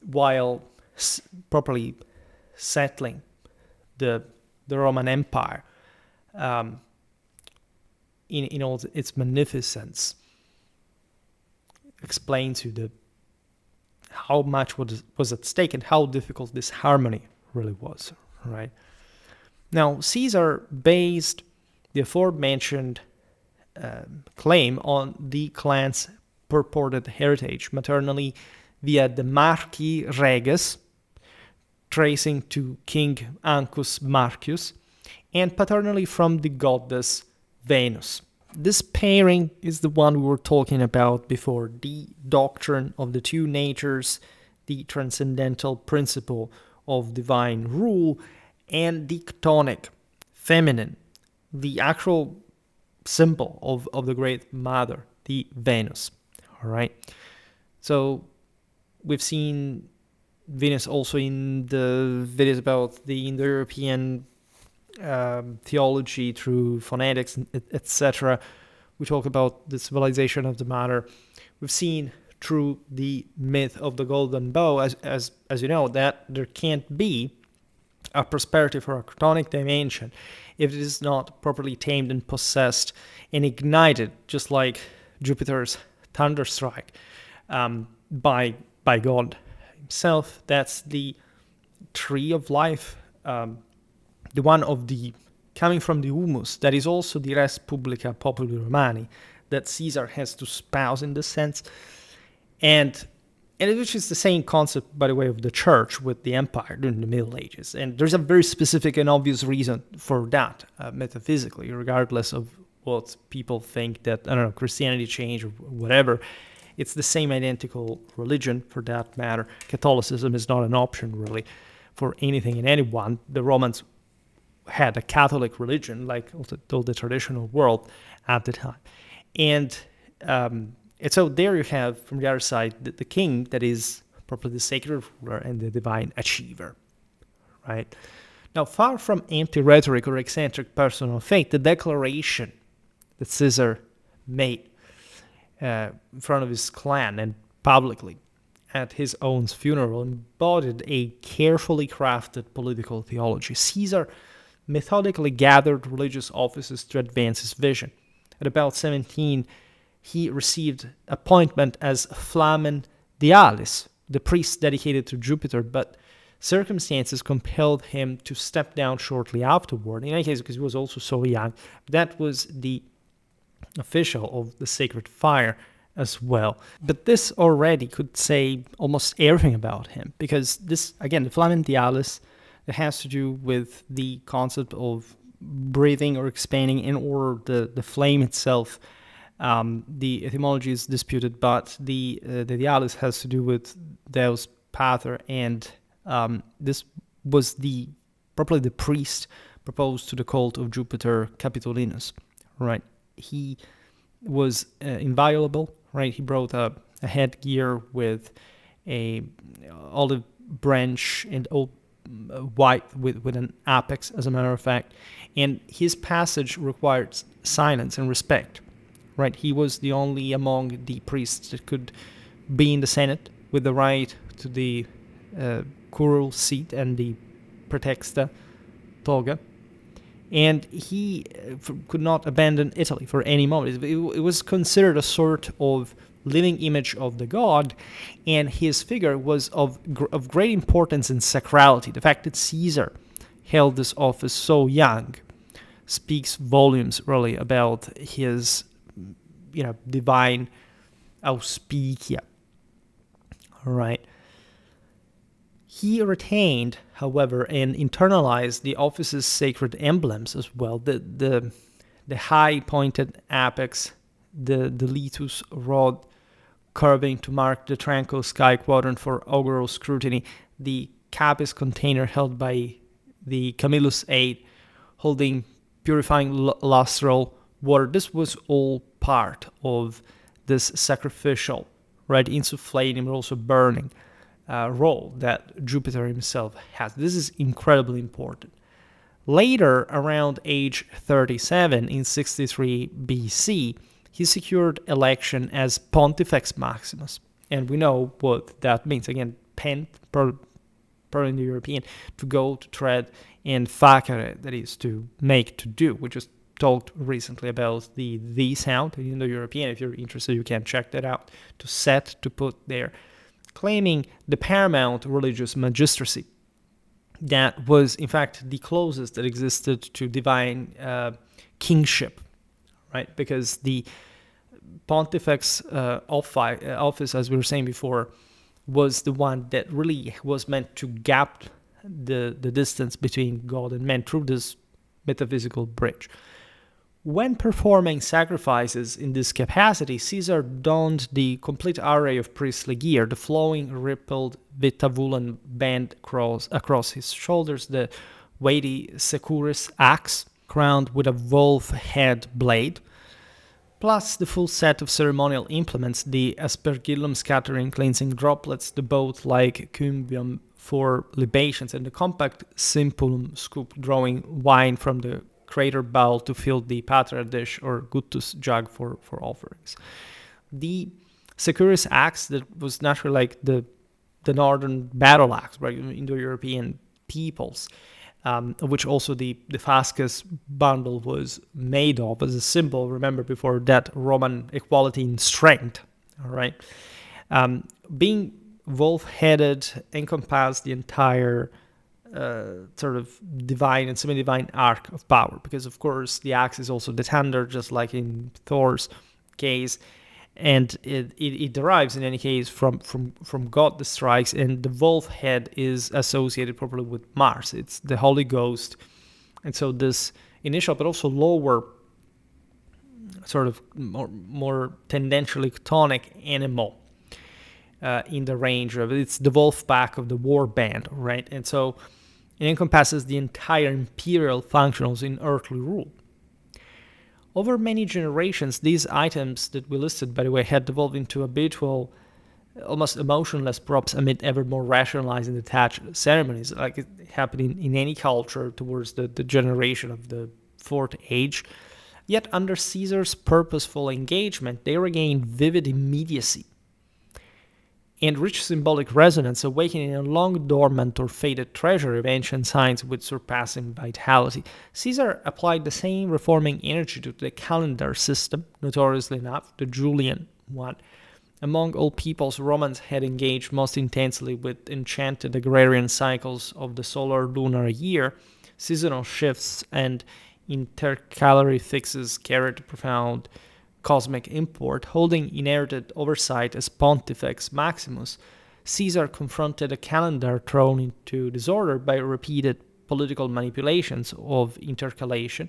[SPEAKER 1] while properly settling the Roman Empire in all its magnificence, explains you how much was at stake and how difficult this harmony really was, right? Now, Caesar based the aforementioned claim on the clan's purported heritage, maternally via the Marci Reges, tracing to King Ancus Marcius, and paternally from the goddess Venus. This pairing is the one we were talking about before, the doctrine of the two natures, the transcendental principle of divine rule, and the chthonic, feminine, the actual symbol of the Great Mother, the Venus. All right. So we've seen Venus also in the videos about the Indo-European theology, through phonetics, etc. We talk about the civilization of the matter. We've seen through the myth of the golden bow, as you know, that there can't be a perspective or a chthonic dimension if it is not properly tamed and possessed and ignited, just like Jupiter's thunderstrike, by God himself. That's the tree of life, the one of the coming from the humus, that is also the res publica populi Romani, that Caesar has to spouse in this sense, and which is the same concept, by the way, of the church with the empire during the Middle Ages. And there's a very specific and obvious reason for that, metaphysically, regardless of what people think that, I don't know, Christianity changed or whatever. It's the same identical religion, for that matter. Catholicism is not an option, really, for anything and anyone. The Romans had a Catholic religion, like all the traditional world at the time. And so there you have, from the other side, the king that is properly the sacred ruler and the divine achiever, right? Now, far from empty rhetoric or eccentric personal faith, the declaration that Caesar made in front of his clan and publicly at his own funeral embodied a carefully crafted political theology. Caesar methodically gathered religious offices to advance his vision. At about 17, he received appointment as Flamen Dialis, the priest dedicated to Jupiter, but circumstances compelled him to step down shortly afterward. In any case, because he was also so young, that was the official of the sacred fire as well. But this already could say almost everything about him, because this, again, the Flamen Dialis, it has to do with the concept of breathing or expanding in order the flame itself. The etymology is disputed, but the Dialis has to do with Deus Pater, and this was probably the priest proposed to the cult of Jupiter Capitolinus, right? He was inviolable, right? He brought a headgear with a olive branch and white with an apex, as a matter of fact, and his passage required silence and respect, right? He was the only among the priests that could be in the Senate with the right to the curule seat and the praetexta toga, and he could not abandon Italy for any moment. It was considered a sort of living image of the god, and his figure was of great importance and sacrality. The fact that Caesar held this office so young speaks volumes, really, about his, divine auspicia. All right. He retained, however, and internalized the office's sacred emblems as well. The high pointed apex, the litus rod curving to mark the tranquil sky quadrant for augural scrutiny, the capis container held by the Camillus 8 holding purifying lustral water. This was all part of this sacrificial, right, insufflating but also burning role that Jupiter himself has. This is incredibly important. Later, around age 37 in 63 BC, he secured election as Pontifex Maximus. And we know what that means. Again, pent, Indo-European, to go, to tread, and facere, that is to make, to do. We just talked recently about the sound in Indo-European. If you're interested, you can check that out. To set, to put there. Claiming the paramount religious magistracy. That was, in fact, the closest that existed to divine kingship, right? Because the Pontifex office, as we were saying before, was the one that really was meant to gap the distance between God and man through this metaphysical bridge. When performing sacrifices in this capacity, Caesar donned the complete array of priestly gear, the flowing, rippled vitavulan band across his shoulders, the weighty securis axe, crowned with a wolf head blade, plus the full set of ceremonial implements, the aspergillum scattering cleansing droplets, the boat-like cumbium for libations, and the compact simplum scoop drawing wine from the crater bowl to fill the patra dish or guttus jug for offerings. The Securus axe, that was naturally like the northern battle axe, right, Indo-European peoples, of which also the Fascus bundle was made of as a symbol. Remember, before that, Roman equality in strength, all right? Being wolf-headed encompassed the entire sort of divine and semi-divine arc of power, because of course the axe is also the tender, just like in Thor's case, and it derives in any case from God that strikes, and the wolf head is associated properly with Mars. It's the Holy Ghost, and so this initial but also lower sort of more tendentially chthonic animal in the range of it's the wolf pack of the war band, right? And so it encompasses the entire imperial functionals in earthly rule. Over many generations, these items that we listed, by the way, had devolved into habitual, almost emotionless props amid ever more rationalized and detached ceremonies, like it happened in any culture towards the generation of the Fourth Age. Yet under Caesar's purposeful engagement, they regained vivid immediacy and rich symbolic resonance, awakening a long dormant or faded treasure of ancient science with surpassing vitality. Caesar applied the same reforming energy to the calendar system, notoriously enough, the Julian one. Among all peoples, Romans had engaged most intensely with enchanted agrarian cycles of the solar-lunar year. Seasonal shifts and intercalary fixes carried profound cosmic import. Holding inherited oversight as Pontifex Maximus, Caesar confronted a calendar thrown into disorder by repeated political manipulations of intercalation.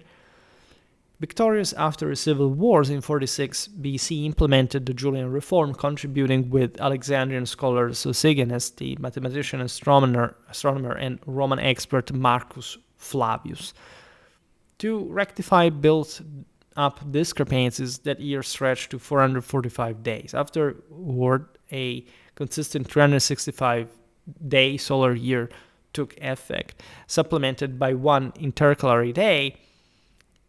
[SPEAKER 1] Victorious after the civil wars in 46 BC, implemented the Julian reform, contributing with Alexandrian scholar Sosigenes, the mathematician, astronomer, and Roman expert Marcus Flavius, to rectify built-up discrepancies that year stretched to 445 days. Afterward, a consistent 365-day solar year took effect, supplemented by one intercalary day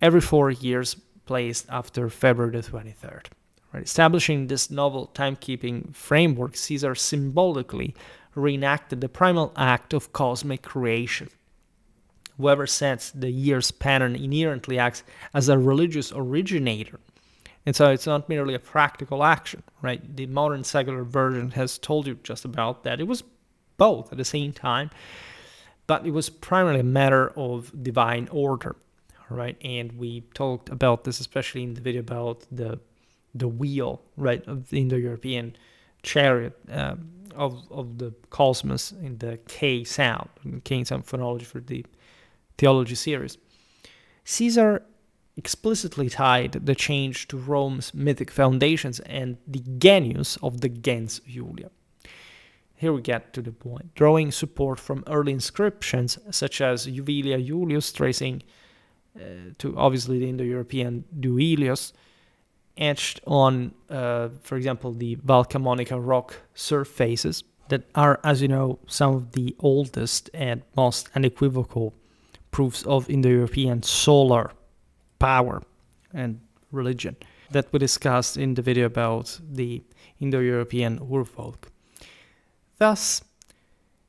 [SPEAKER 1] every 4 years placed after February the 23rd. Right. Establishing this novel timekeeping framework, Caesar symbolically reenacted the primal act of cosmic creation. Whoever sets the year's pattern inherently acts as a religious originator. And so it's not merely a practical action, right? The modern secular version has told you just about that. It was both at the same time, but it was primarily a matter of divine order. Right, and we talked about this especially in the video about the wheel, right, of the Indo-European chariot of the cosmos in the K sound phonology for the theology series. Caesar explicitly tied the change to Rome's mythic foundations and the genius of the gens Ulia. Here we get to the point, drawing support from early inscriptions such as Julia Julius, tracing to obviously the Indo-European Duilius, etched on, for example, the Valcamonica rock surfaces that are, as you know, some of the oldest and most unequivocal proofs of Indo-European solar power and religion that we discussed in the video about the Indo-European Urfolk. Thus,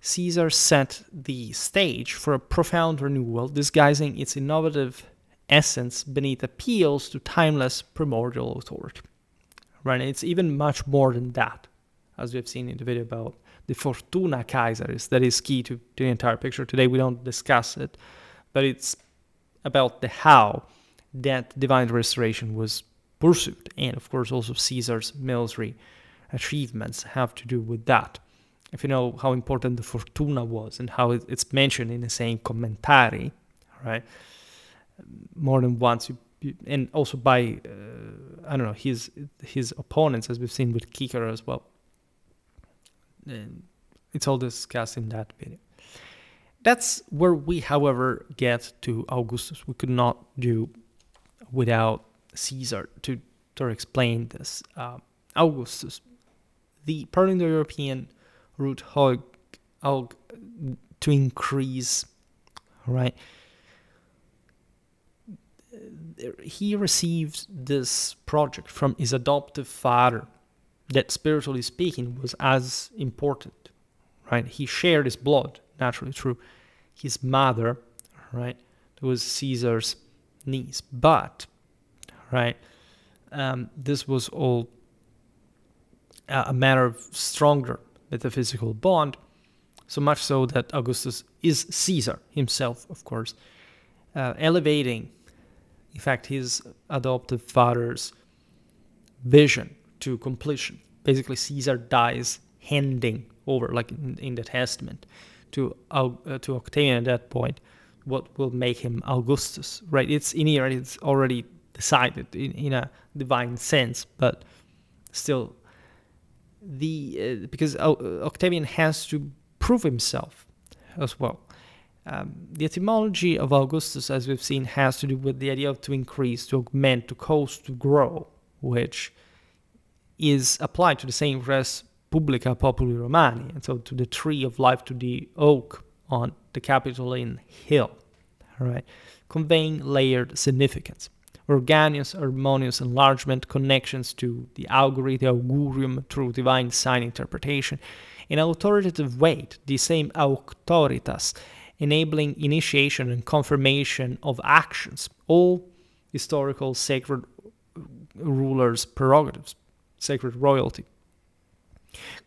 [SPEAKER 1] Caesar set the stage for a profound renewal, disguising its innovative essence beneath appeals to timeless primordial authority. Right? It's even much more than that, as we've seen in the video about the Fortuna Kaiseris, that is key to the entire picture. Today we don't discuss it, but it's about the how that divine restoration was pursued. And of course also Caesar's military achievements have to do with that. If you know how important the Fortuna was and how it's mentioned in the same commentary, right? More than once, and also by, his opponents, as we've seen with Cicero as well. And it's all discussed in that video. That's where we, however, get to Augustus. We could not do without Caesar to explain this. Augustus, the Indo-European root to increase, right? He received this project from his adoptive father that, spiritually speaking, was as important, right? He shared his blood, naturally, through his mother, right? Who was Caesar's niece. But, right, this was all a matter of stronger metaphysical bond, so much so that Augustus is Caesar himself, of course, elevating, in fact, his adoptive father's vision to completion. Basically, Caesar dies handing over, like in the Testament, to Octavian at that point, what will make him Augustus, right? It's in here, it's already decided in a divine sense, but still, because Octavian has to prove himself as well. The etymology of Augustus, as we've seen, has to do with the idea of to increase, to augment, to cause, to grow, which is applied to the same res publica populi Romani, and so to the tree of life, to the oak on the Capitoline Hill, right, conveying layered significance. Organious, harmonious enlargement, connections to the augury, the augurium through divine sign interpretation, an authoritative weight, the same auctoritas, enabling initiation and confirmation of actions, all historical sacred rulers' prerogatives, sacred royalty.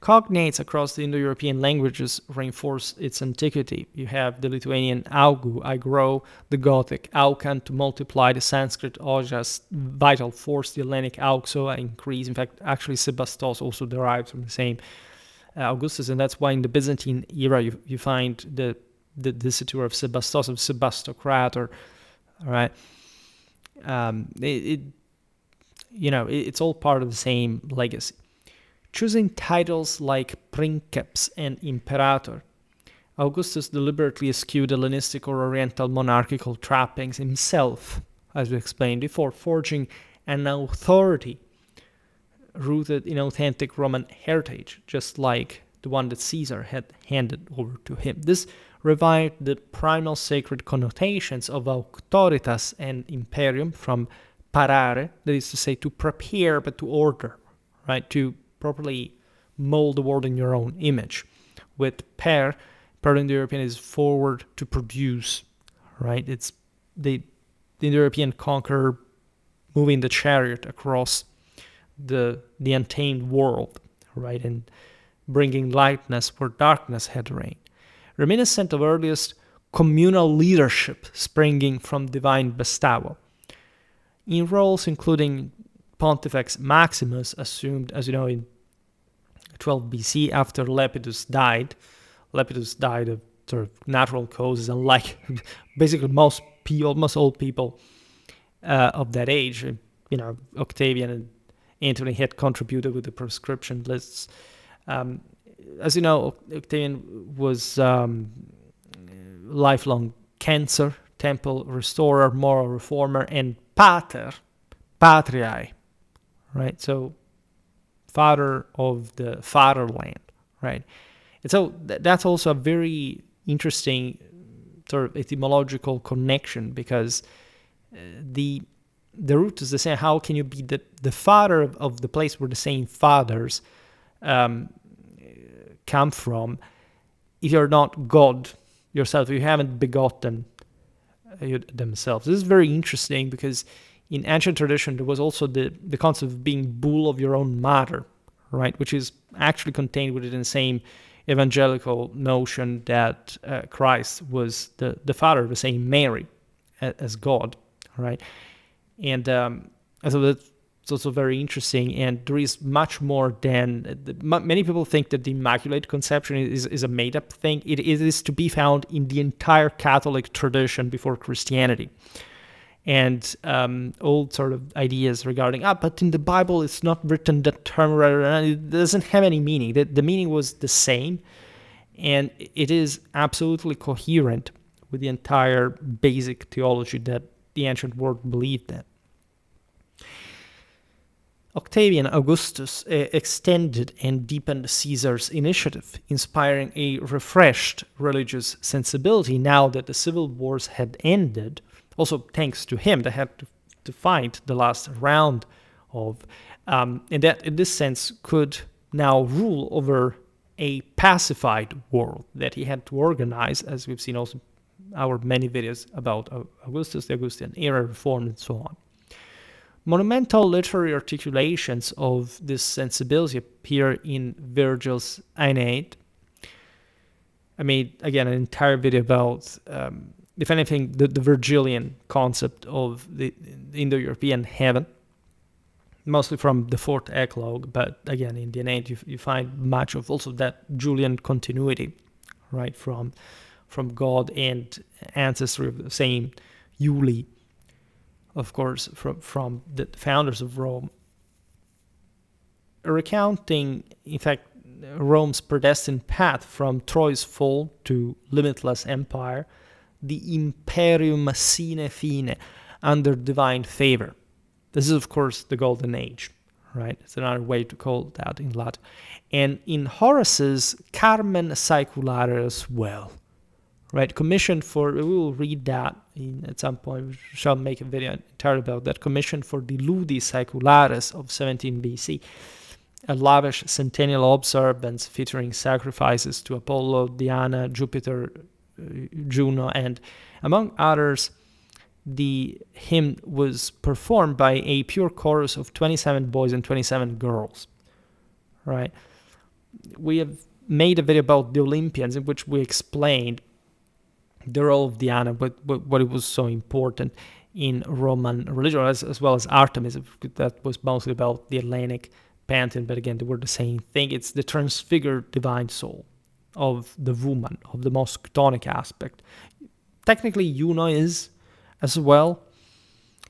[SPEAKER 1] Cognates across the Indo-European languages reinforce its antiquity. You have the Lithuanian augu, I grow, the Gothic aucan, to multiply, the Sanskrit ojas, vital force, the Hellenic auxo, increase. In fact, actually Sebastos also derives from the same Augustus, and that's why in the Byzantine era you find the diciture of Sebastos, of Sebastocrator, all right? It's all part of the same legacy. Choosing titles like princeps and imperator, Augustus deliberately eschewed Hellenistic or Oriental monarchical trappings himself, as we explained before, forging an authority rooted in authentic Roman heritage, just like the one that Caesar had handed over to him. This revived the primal sacred connotations of auctoritas and imperium from parare, that is to say, to prepare, but to order, right? To properly mold the world in your own image. With per Indo-European is forward, to produce, right? It's the Indo-European conqueror moving the chariot across the untamed world, right? And bringing lightness where darkness had reigned. Reminiscent of earliest communal leadership springing from divine bestower. In roles including Pontifex Maximus, assumed, as you know, in 12 BC after Lepidus died. Lepidus died of sort of natural causes, unlike basically most all people of that age. Octavian and Antony had contributed with the proscription lists. As you know, Octavian was lifelong cancer, temple restorer, moral reformer, and pater, patriae, right? So, father of the fatherland, right? And so that's also a very interesting sort of etymological connection, because the root is the same. How can you be the father of the place where the same fathers come from if you're not God yourself, if you haven't begotten themselves? This is very interesting, because in ancient tradition there was also the concept of being bull of your own mother, right? Which is actually contained within the same evangelical notion that Christ was the father of the same Mary as God, right? And so that's also very interesting. And there is much more than many people think that the Immaculate Conception is a made-up thing. It is to be found in the entire Catholic tradition before Christianity. And old sort of ideas regarding, but in the Bible it's not written that term, it doesn't have any meaning. The meaning was the same, and it is absolutely coherent with the entire basic theology that the ancient world believed in. Octavian Augustus extended and deepened Caesar's initiative, inspiring a refreshed religious sensibility now that the civil wars had ended. Also, thanks to him, they had to fight the last round of, and that in this sense could now rule over a pacified world that he had to organize, as we've seen also our many videos about Augustus, the Augustan era, reform, and so on. Monumental literary articulations of this sensibility appear in Virgil's Aeneid. I made, again, an entire video about, if anything, the Virgilian concept of the Indo-European heaven, mostly from the fourth eclogue, but again, in the Aeneid you find much of also that Julian continuity, right, from God and ancestry of the same Ulia, of course, from the founders of Rome, recounting, in fact, Rome's predestined path from Troy's fall to limitless empire, the imperium sine fine, under divine favor. This is, of course, the Golden Age, right? It's another way to call that in Latin. And in Horace's Carmen Saeculare as well, right? Commissioned for, we will read that at some point. We shall make a video entirely about that. Commissioned for the Ludi Saeculares of 17 BC, a lavish centennial observance featuring sacrifices to Apollo, Diana, Jupiter, Juno, and among others, the hymn was performed by a pure chorus of 27 boys and 27 girls, right? We have made a video about the Olympians in which we explained the role of Diana, but what it was so important in Roman religion, as well as Artemis. That was mostly about the Hellenic pantheon, but again, they were the same thing. It's the transfigured divine soul of the woman, of the most chthonic aspect. Technically, Juno is as well,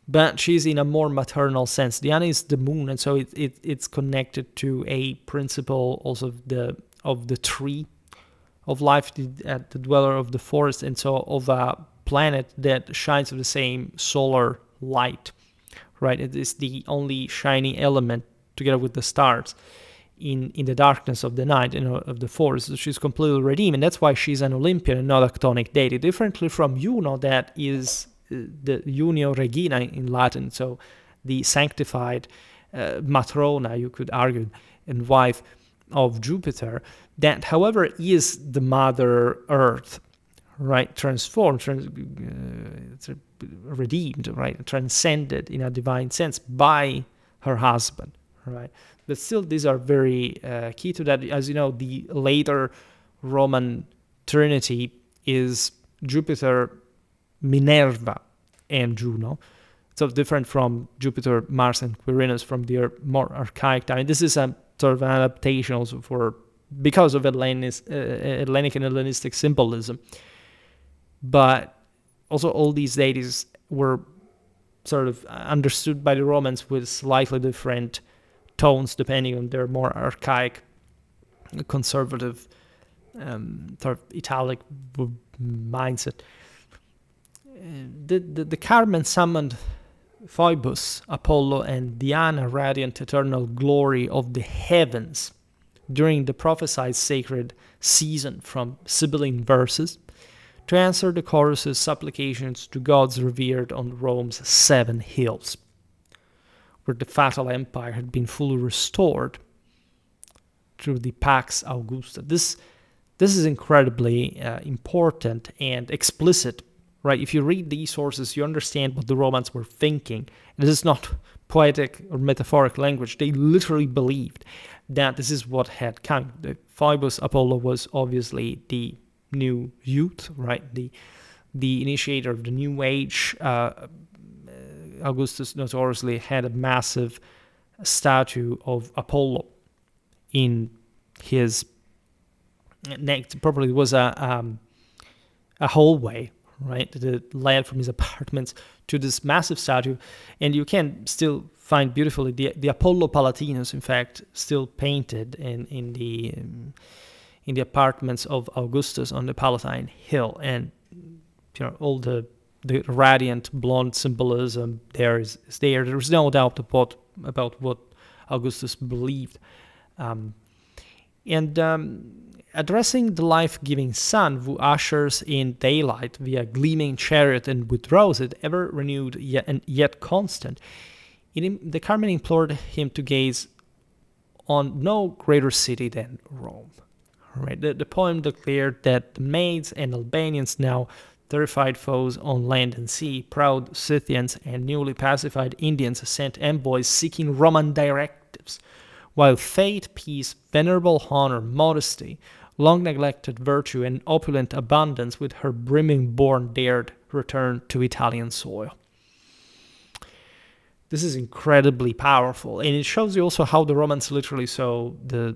[SPEAKER 1] but she's in a more maternal sense. Diana is the moon, and so it's connected to a principle also of the tree of life, the dweller of the forest, and so of a planet that shines with the same solar light, right? It is the only shining element together with the stars in the darkness of the night, of the forest. So she's completely redeemed, and that's why she's an Olympian and not a chthonic deity, differently from Juno, that is the Junio Regina in Latin, so the sanctified matrona, you could argue, and wife of Jupiter, that, however, is the Mother Earth, right? Transformed, redeemed, right? Transcended in a divine sense by her husband, right? But still, these are very key to that. As you know, the later Roman Trinity is Jupiter, Minerva, and Juno. So different from Jupiter, Mars, and Quirinus from their more archaic time. This is a sort of an adaptation also because of Hellenic and Hellenistic symbolism. But also all these deities were sort of understood by the Romans with slightly different tones depending on their more archaic, conservative, sort of Italic mindset. The Carmen summoned Phoebus, Apollo, and Diana, radiant eternal glory of the heavens, during the prophesied sacred season from Sibylline verses, to answer the chorus's supplications to gods revered on Rome's 7 hills, where the fatal empire had been fully restored through the Pax Augusta. This is incredibly important and explicit, right? If you read these sources, you understand what the Romans were thinking. This is not poetic or metaphoric language. They literally believed that this is what had come. The Phoebus Apollo was obviously the new youth, right? The initiator of the new age. Augustus notoriously had a massive statue of Apollo in his next. Probably was a hallway, right, that led from his apartments to this massive statue, and you can still find beautifully the Apollo Palatinus, in fact, still painted in the apartments of Augustus on the Palatine Hill, and all the radiant blonde symbolism there is there. There is no doubt about what Augustus believed. And addressing the life-giving sun who ushers in daylight via gleaming chariot and withdraws it, ever renewed yet constant, the Carmen implored him to gaze on no greater city than Rome. Right? The poem declared that the Maids and Albanians, now terrified foes on land and sea, proud Scythians and newly pacified Indians, sent envoys seeking Roman directives, while fate, peace, venerable honor, modesty, long neglected virtue, and opulent abundance with her brimming bourne dared return to Italian soil. This is incredibly powerful, and it shows you also how the Romans literally saw their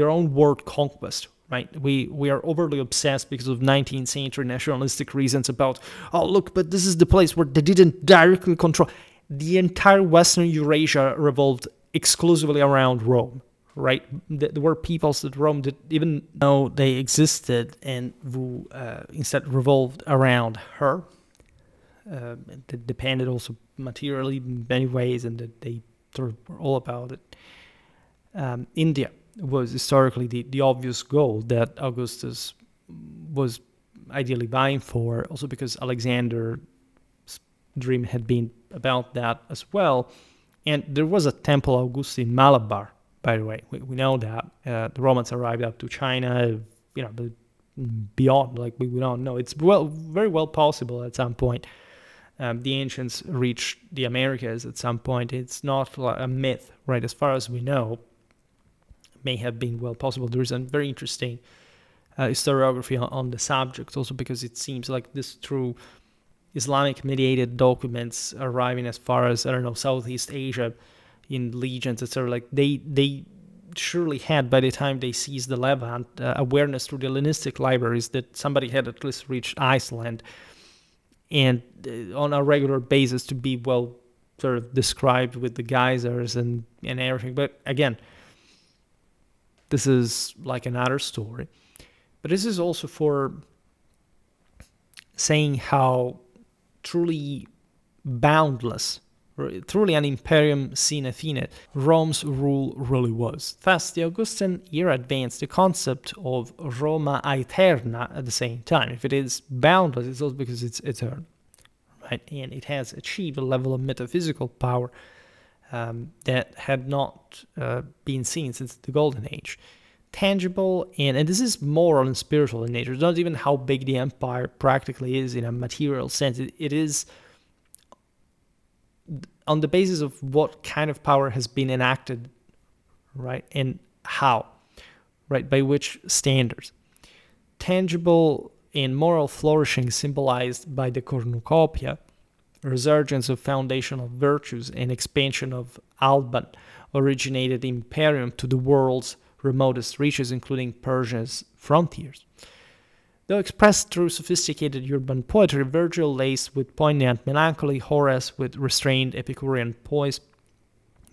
[SPEAKER 1] own world conquest. Right? We are overly obsessed because of 19th century nationalistic reasons about, oh look, but this is the place where they didn't directly control. The entire Western Eurasia revolved exclusively around Rome. Right? There were peoples that Rome didn't even know they existed, and who instead revolved around her. That depended also materially in many ways, and that they sort of were all about it. India was historically the obvious goal that Augustus was ideally vying for, also because Alexander's dream had been about that as well. And there was a Temple Augusti in Malabar, by the way. We know that. The Romans arrived up to China, beyond, like we don't know. It's very well possible at some point. The ancients reached the Americas at some point. It's not a myth, right? As far as we know, may have been well possible. There is a very interesting historiography on the subject, also because it seems like this through Islamic mediated documents arriving as far as, Southeast Asia in legions, etc. Like they surely had, by the time they seized the Levant, awareness through the Hellenistic libraries that somebody had at least reached Iceland, and on a regular basis to be well sort of described with the geysers and everything. But again, this is like another story. But this is also for saying how truly boundless, truly an imperium sine fine, Rome's rule really was. Thus, the Augustan era advanced the concept of Roma aeterna at the same time. If it is boundless, it's also because it's eternal, right? And it has achieved a level of metaphysical power that had not been seen since the Golden Age. Tangible, and this is moral and spiritual in nature. It's not even how big the empire practically is in a material sense. It is on the basis of what kind of power has been enacted, right? And how, right? By which standards. Tangible and moral flourishing symbolized by the cornucopia, resurgence of foundational virtues and expansion of Alban originated imperium to the world's remotest reaches, including Persia's frontiers. Though expressed through sophisticated urban poetry, Virgil laced with poignant melancholy, Horace with restrained Epicurean poise,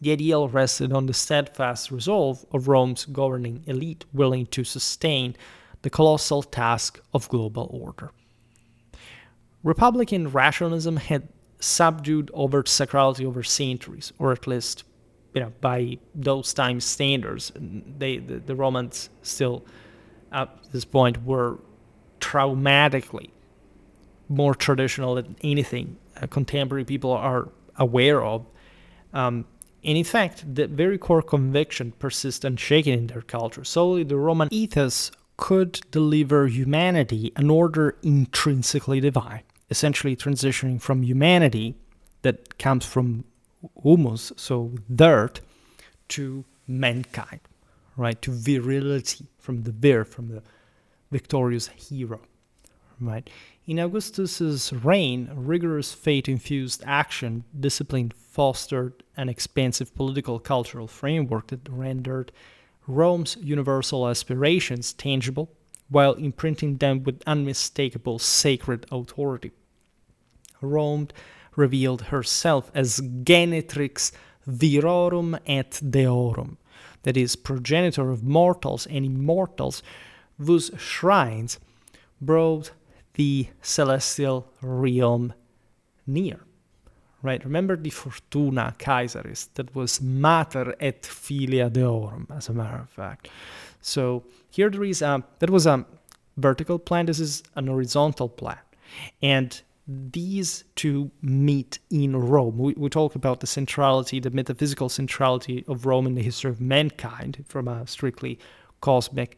[SPEAKER 1] the ideal rested on the steadfast resolve of Rome's governing elite, willing to sustain the colossal task of global order. Republican rationalism had subdued overt sacrality over centuries, or at least, by those times standards. The Romans still, at this point, were traumatically more traditional than anything contemporary people are aware of. And in fact, the very core conviction persists unshaken in their culture. Solely the Roman ethos could deliver humanity an order intrinsically divine, essentially transitioning from humanity that comes from humus, so dirt, to mankind, right? To virility, from the victorious hero, right? In Augustus's reign, rigorous faith-infused action, discipline fostered an expansive political cultural framework that rendered Rome's universal aspirations tangible, while imprinting them with unmistakable sacred authority. Rome revealed herself as Genetrix virorum et deorum, that is, progenitor of mortals and immortals, whose shrines brought the celestial realm near, right? Remember the Fortuna Caesaris, that was mater et filia deorum, as a matter of fact. So here there is that was a vertical plan, this is an horizontal plan. And these two meet in Rome. We talk about the centrality, the metaphysical centrality of Rome in the history of mankind from a strictly cosmic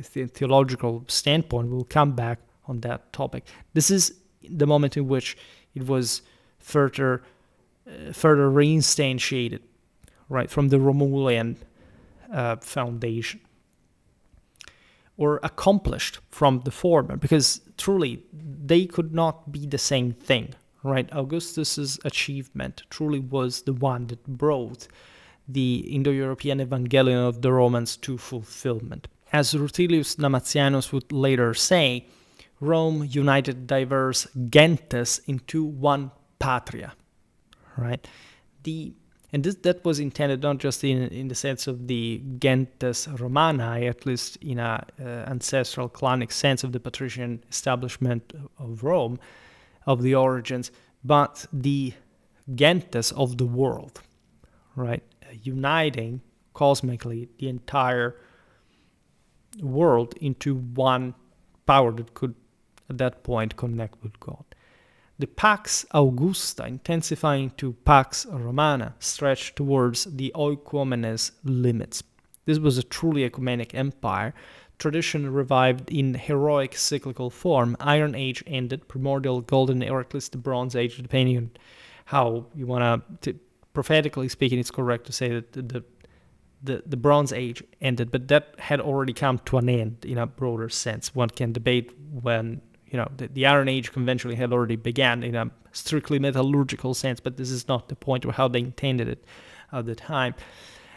[SPEAKER 1] theological standpoint. We'll come back on that topic. This is the moment in which it was further reinstantiated, right, from the Romulan foundation, or accomplished from the former, because truly they could not be the same thing, right? Augustus's achievement truly was the one that brought the Indo-European Evangelion of the Romans to fulfillment. As Rutilius Namatianus would later say, Rome united diverse gentes into one patria, right? That was intended not just in the sense of the gentes Romanae, at least in a ancestral clanic sense of the patrician establishment of Rome, of the origins, but the gentes of the world, right? Uniting cosmically the entire world into one power that could, at that point, connect with God. The Pax Augusta, intensifying to Pax Romana, stretched towards the oikomenes limits. This was a truly ecumenic empire. Tradition revived in heroic cyclical form. Iron Age ended, primordial golden, or at least the Bronze Age, depending on how you want to, prophetically speaking, it's correct to say that the Bronze Age ended, but that had already come to an end in a broader sense. One can debate when the Iron Age conventionally had already began in a strictly metallurgical sense, but this is not the point of how they intended it at the time.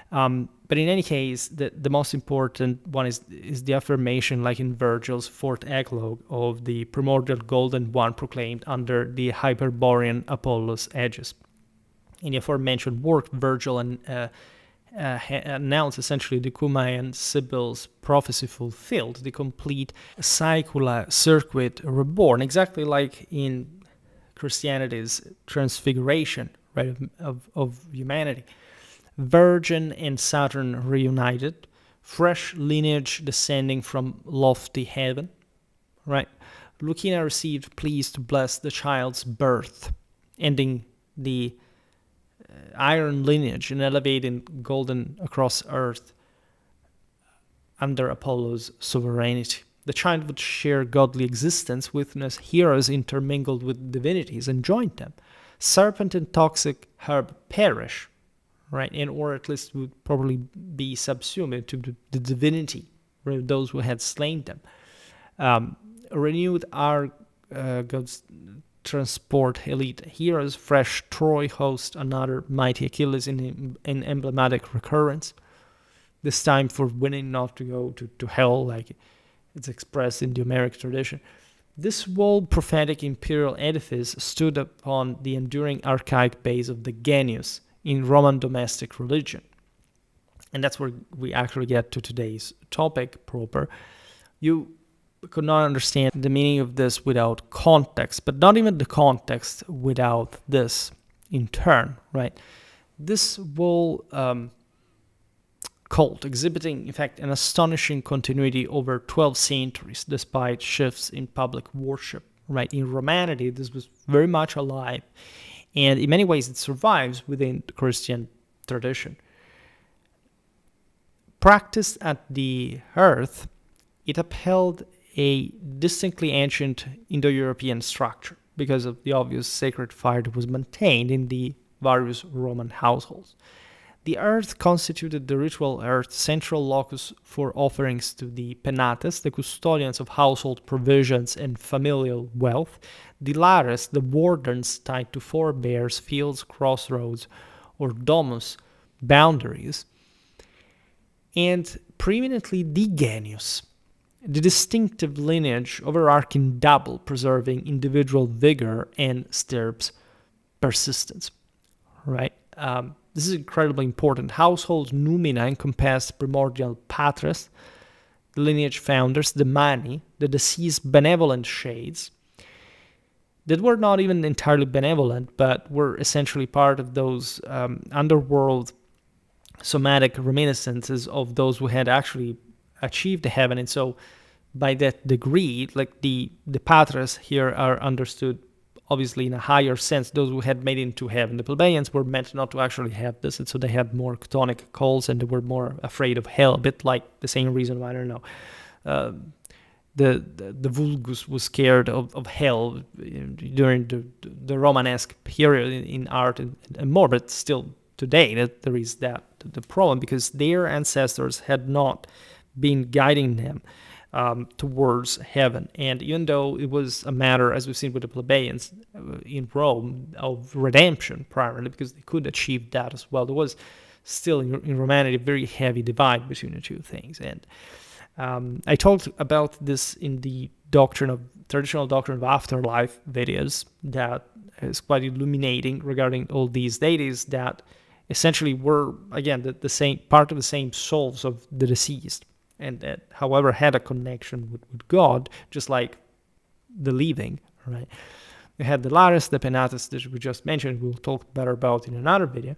[SPEAKER 1] But in any case, the most important one is the affirmation, like in Virgil's fourth eclogue, of the primordial golden one proclaimed under the Hyperborean Apollo's aegis. In the aforementioned work, Virgil announced essentially the Cumaean Sibyl's prophecy fulfilled, the complete Saecula circuit reborn, exactly like in Christianity's transfiguration, right, of humanity. Virgin and Saturn reunited, fresh lineage descending from lofty heaven, right? Lucina received pleas to bless the child's birth, ending the iron lineage and elevating golden across earth under Apollo's sovereignty. The child would share godly existence, witness heroes intermingled with divinities, and join them. Serpent and toxic herb perish, right, and or at least would probably be subsumed to the divinity, right, those who had slain them. Renewed our gods transport elite heroes, fresh Troy host another mighty Achilles in emblematic recurrence, this time for winning not to go to hell like it's expressed in the Homeric tradition. This walled prophetic imperial edifice stood upon the enduring archaic base of the Genius in Roman domestic religion. And that's where we actually get to today's topic proper. You could not understand the meaning of this without context, but not even the context without this in turn, right? This whole cult exhibiting, in fact, an astonishing continuity over 12 centuries, despite shifts in public worship, right? In Romanity, this was very much alive, and in many ways it survives within the Christian tradition. Practiced at the earth, it upheld a distinctly ancient Indo-European structure because of the obvious sacred fire that was maintained in the various Roman households. The earth constituted the ritual earth's central locus for offerings to the penates, the custodians of household provisions and familial wealth, the lares, the wardens tied to forebears, fields, crossroads, or domus, boundaries, and preeminently the Genius, the distinctive lineage overarching double, preserving individual vigor and stirps persistence, right? This is incredibly important. Household noumena encompassed primordial patres, the lineage founders, the mani, the deceased benevolent shades, that were not even entirely benevolent, but were essentially part of those underworld somatic reminiscences of those who had actually achieved heaven. And so by that degree, like the patres here are understood obviously in a higher sense, those who had made it into heaven. The plebeians were meant not to actually have this, and so they had more chthonic calls and they were more afraid of hell, a bit like the same reason why, I don't know, the vulgus was scared of hell during the Romanesque period in art and more, but still today that there is that the problem, because their ancestors had not been guiding them towards heaven. And even though it was a matter, as we've seen with the plebeians in Rome, of redemption primarily, because they could achieve that as well, there was still in Romanity a very heavy divide between the two things. And I talked about this in the traditional doctrine of afterlife videos that is quite illuminating regarding all these deities that essentially were, again, the same part of the same souls of the deceased, and that, however, had a connection with God, just like the living, right? We had the Lares, the Penates that we just mentioned. We'll talk better about in another video.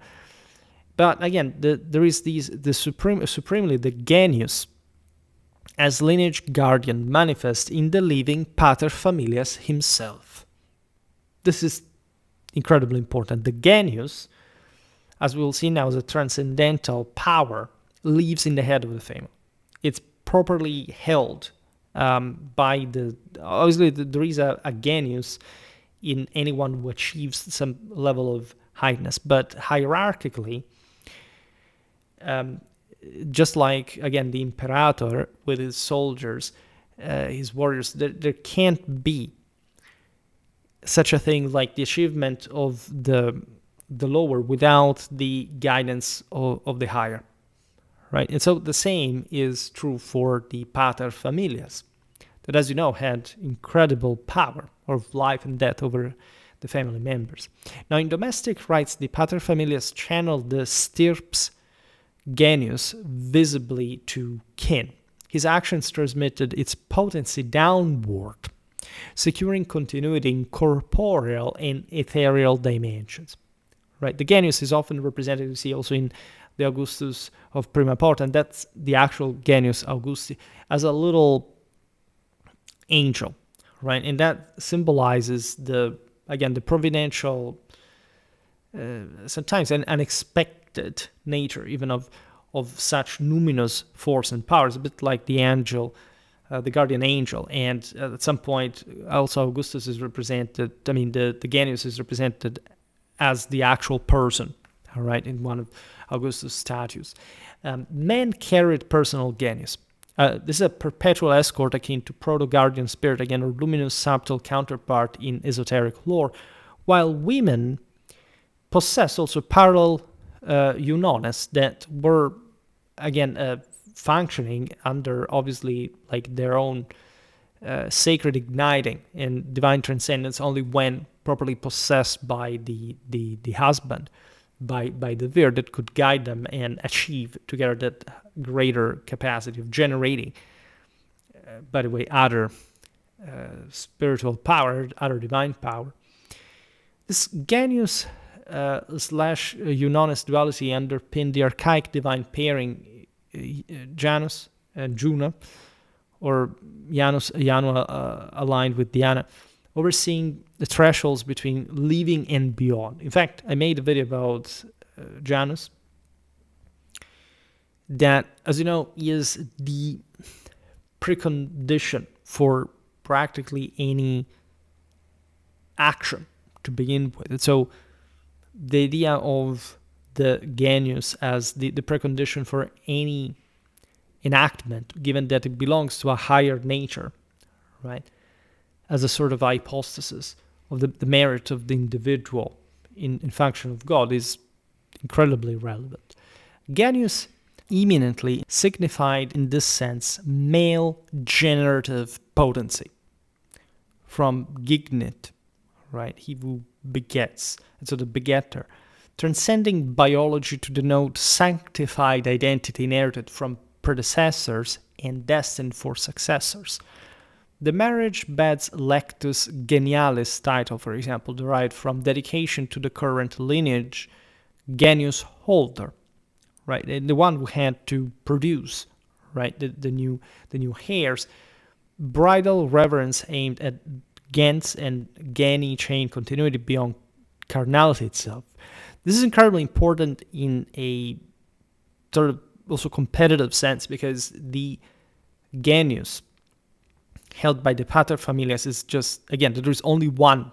[SPEAKER 1] But again, there is supremely the Genius as lineage guardian manifest in the living pater familias himself. This is incredibly important. The Genius, as we'll see now, as a transcendental power, lives in the head of the family. It's properly held by obviously there is a Genius in anyone who achieves some level of highness, but hierarchically, just like, again, the imperator with his soldiers, his warriors, there can't be such a thing like the achievement of the lower without the guidance of the higher, right? And so the same is true for the pater familias, that, as you know, had incredible power of life and death over the family members. Now, in domestic rites, the pater familias channeled the stirps Genius visibly to kin. His actions transmitted its potency downward, securing continuity in corporeal and ethereal dimensions. Right? The Genius is often represented, you see also in the Augustus of Prima Porta, and that's the actual Genius Augusti, as a little angel, right? And that symbolizes the providential, sometimes an unexpected nature even of such numinous force and powers, a bit like the angel, the guardian angel. And at some point also Augustus is represented, the Genius is represented as the actual person, all right, in one of Augustus' statues. Men carried personal Genius. This is a perpetual escort akin to proto-guardian spirit, again, a luminous subtle counterpart in esoteric lore, while women possess also parallel eunones that were, again, functioning under, obviously, like their own sacred igniting and divine transcendence only when properly possessed by the husband, by the vir that could guide them and achieve together that greater capacity of generating, by the way, other spiritual power, other divine power. This Genius slash Eunones duality underpinned the archaic divine pairing Janus and Juno, or Janus aligned with Diana, overseeing the thresholds between living and beyond. In fact, I made a video about Janus that, as you know, is the precondition for practically any action to begin with. And so the idea of the Genius as the precondition for any enactment, given that it belongs to a higher nature, right, as a sort of hypostasis of the merit of the individual in function of God, is incredibly relevant. Genius eminently signified, in this sense, male generative potency, from gignit, right, he who begets, and so the begetter, transcending biology to denote sanctified identity inherited from predecessors and destined for successors. The marriage bed's lectus genialis title, for example, derived from dedication to the current lineage genius holder, right? And the one who had to produce, right, the new heirs. Bridal reverence aimed at gens and geni chain continuity beyond carnality itself. This is incredibly important in a sort of also competitive sense, because the genius held by the paterfamilias is just, again, there is only one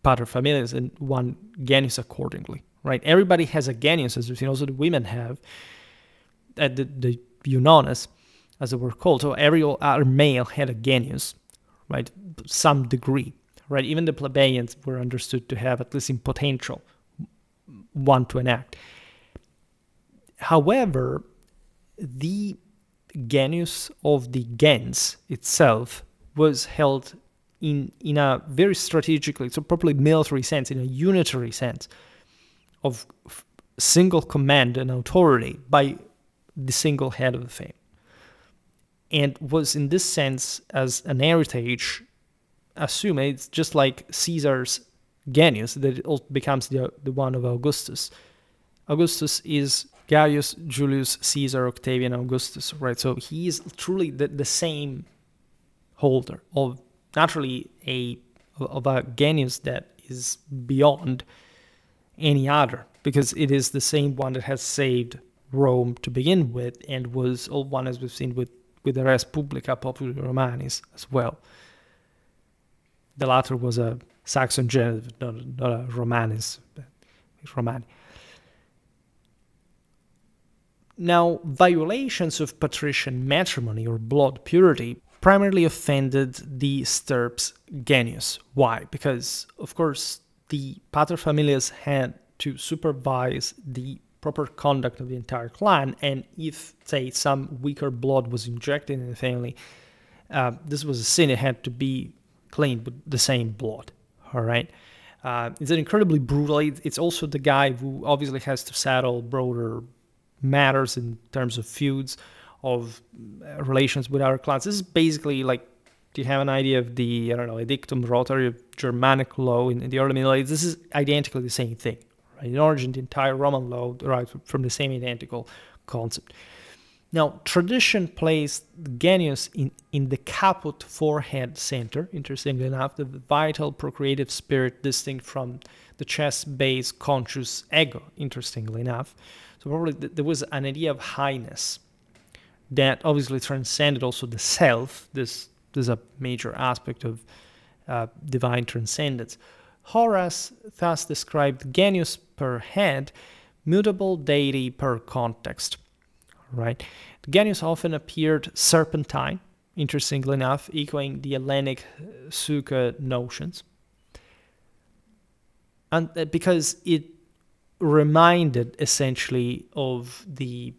[SPEAKER 1] paterfamilias and one genius accordingly, right? Everybody has a genius, as we've seen, also the women have, the eunones, as they were called. So every other male had a genius, right? Some degree, right? Even the plebeians were understood to have, at least in potential, one to enact. However, the genius of the gens itself was held in a very strategically, so properly military sense, in a unitary sense of single command and authority by the single head of the family, and was in this sense as an heritage assumed. It's just like Caesar's genius that it becomes the one of Augustus. Augustus is Gaius Julius Caesar Octavian Augustus, right? So he is truly the same holder of naturally of a genius that is beyond any other, because it is the same one that has saved Rome to begin with, and was all one, as we've seen with the Res Publica Populi Romanis as well. The latter was a Saxon genitive, not a Romanis, but Romani. Now, violations of patrician matrimony or blood purity primarily offended the stirp's genius. Why? Because, of course, the paterfamilias had to supervise the proper conduct of the entire clan, and if, say, some weaker blood was injected in the family, this was a sin. It had to be cleaned with the same blood, all right? It's an incredibly brutal. It's also the guy who obviously has to settle broader matters in terms of feuds, of relations with other clans. This is basically like, do you have an idea of the, Edictum Rotary of Germanic law in the early Middle Ages? This is identically the same thing, right? In origin, the entire Roman law derives from the same identical concept. Now, tradition placed the genius in the caput forehead center, interestingly enough, the vital procreative spirit distinct from the chest-based conscious ego, interestingly enough. So probably there was an idea of highness that obviously transcended also the self. This is a major aspect of divine transcendence. Horace thus described genius per head, mutable deity per context. Right? The genius often appeared serpentine, interestingly enough, echoing the Hellenic sukkah notions. And because it reminded essentially of the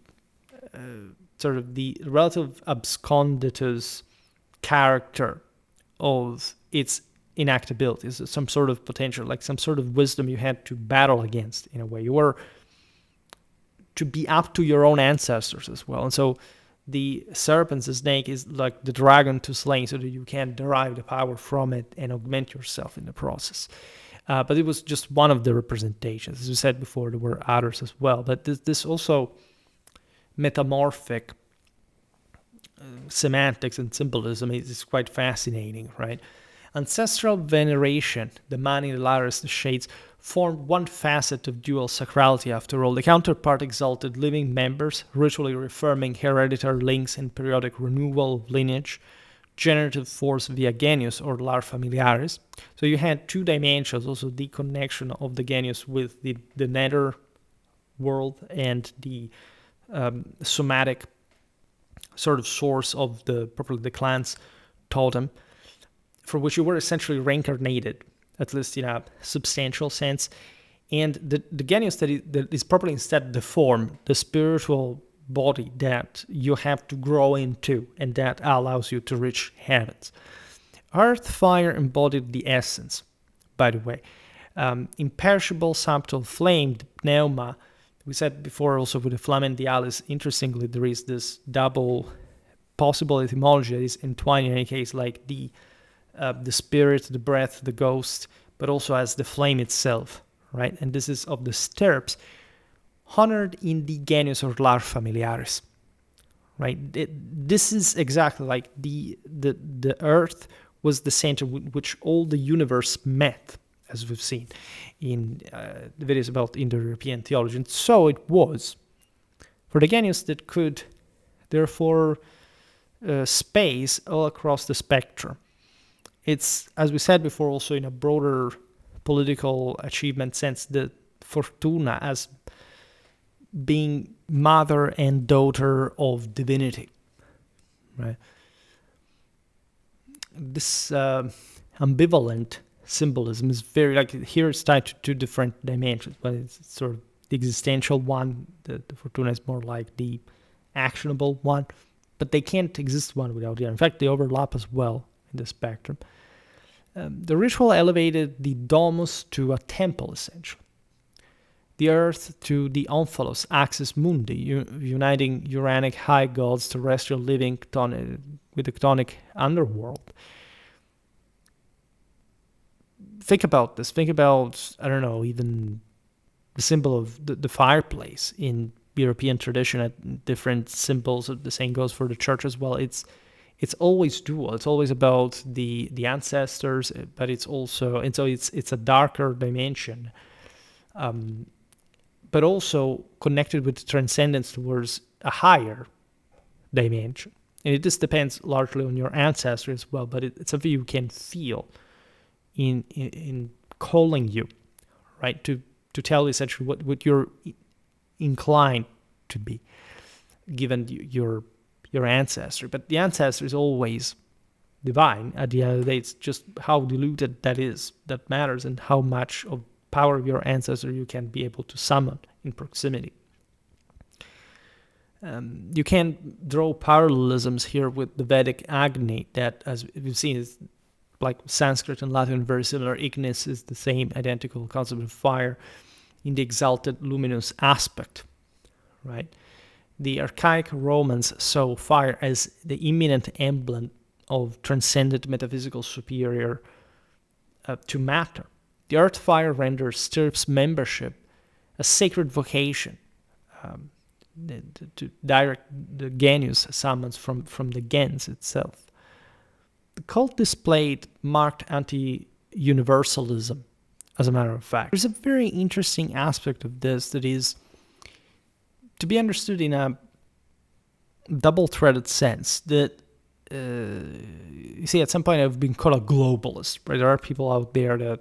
[SPEAKER 1] sort of the relative absconditus character of its inactability. It's some sort of potential, like some sort of wisdom you had to battle against in a way. You were to be up to your own ancestors as well. And so the serpent, the snake, is like the dragon to slay, so that you can derive the power from it and augment yourself in the process. But it was just one of the representations. As we said before, there were others as well. But this also metamorphic semantics and symbolism is quite fascinating, right? Ancestral veneration, the mani, the lares, the shades, formed one facet of dual sacrality after all. The counterpart exalted living members, ritually reaffirming hereditary links and periodic renewal of lineage, generative force via genius or lar familiaris. So you had two dimensions, also the connection of the genius with the nether world and the somatic sort of source of the clan's totem, for which you were essentially reincarnated, at least in a substantial sense. And the genius that is properly instead the form, the spiritual body that you have to grow into, and that allows you to reach heavens. Earth fire embodied the essence, by the way. Imperishable subtle flame, pneuma. We said before also with the flamen dialis, interestingly, there is this double possible etymology that is entwined in any case, like the spirit, the breath, the ghost, but also as the flame itself, right? And this is of the stirps, honored in the genus or lar familiaris, right? This is exactly like the earth was the center with which all the universe met, as we've seen in the videos about Indo-European theology. And so it was for the genus that could therefore space all across the spectrum. It's, as we said before, also in a broader political achievement sense, the fortuna as being mother and daughter of divinity, right? This ambivalent symbolism is very, like, here it's tied to two different dimensions, but it's sort of the existential one. The fortuna is more like the actionable one, but they can't exist one without the other. In fact, they overlap as well in the spectrum. The ritual elevated the domus to a temple, essentially. The earth to the omphalos, axis mundi, uniting Uranic high gods, terrestrial living with the chthonic underworld. Think about this. Think about, I don't know, even the symbol of the fireplace in European tradition, at different symbols. The same goes for the church as well. It's always dual. It's always about the ancestors, but it's also, and so it's a darker dimension, but also connected with transcendence towards a higher dimension. And it just depends largely on your ancestry as well, but it's something you can feel in calling you, right? To tell you essentially what you're inclined to be, given your ancestry. But the ancestry is always divine. At the end of the day, it's just how diluted that is that matters, and how much of power of your ancestor you can be able to summon in proximity. You can draw parallelisms here with the Vedic Agni, that, as we've seen, is like Sanskrit and Latin, very similar. Ignis is the same identical concept of fire in the exalted luminous aspect, right? The archaic Romans saw fire as the imminent emblem of transcendent metaphysical superior to matter. The earth fire renders stirps membership a sacred vocation, to direct the genius summons from the gens itself. The cult displayed marked anti-universalism, as a matter of fact. There's a very interesting aspect of this that is to be understood in a double-threaded sense, that you see, at some point I've been called a globalist, right? There are people out there that,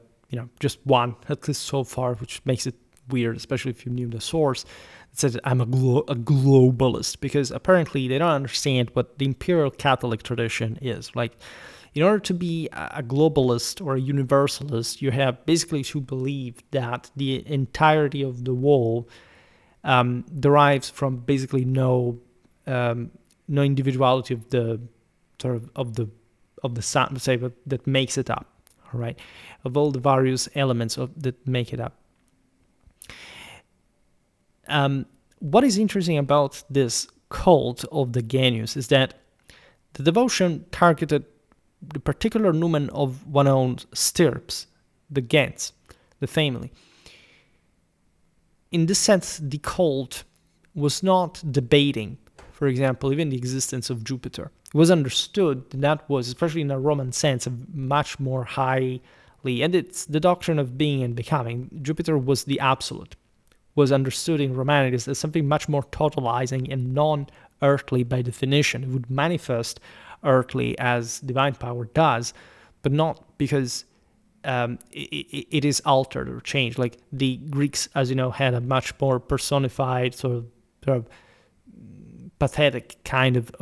[SPEAKER 1] just one, at least so far, which makes it weird, especially if you knew the source, that says I'm a globalist, because apparently they don't understand what the imperial Catholic tradition is. Like, in order to be a globalist or a universalist, you have basically to believe that the entirety of the whole derives from basically no individuality of the sort of the sun, say, that makes it up, right? Of all the various elements that make it up. What is interesting about this cult of the genius is that the devotion targeted the particular numen of one's own stirps, the gens, the family. In this sense, the cult was not debating, for example, even the existence of Jupiter. It was understood that was, especially in a Roman sense, a much more highly, and it's the doctrine of being and becoming. Jupiter was the absolute, was understood in Romanities as something much more totalizing and non-earthly by definition. It would manifest earthly as divine power does, but not because it is altered or changed. Like the Greeks, as you know, had a much more personified, sort of pathetic kind of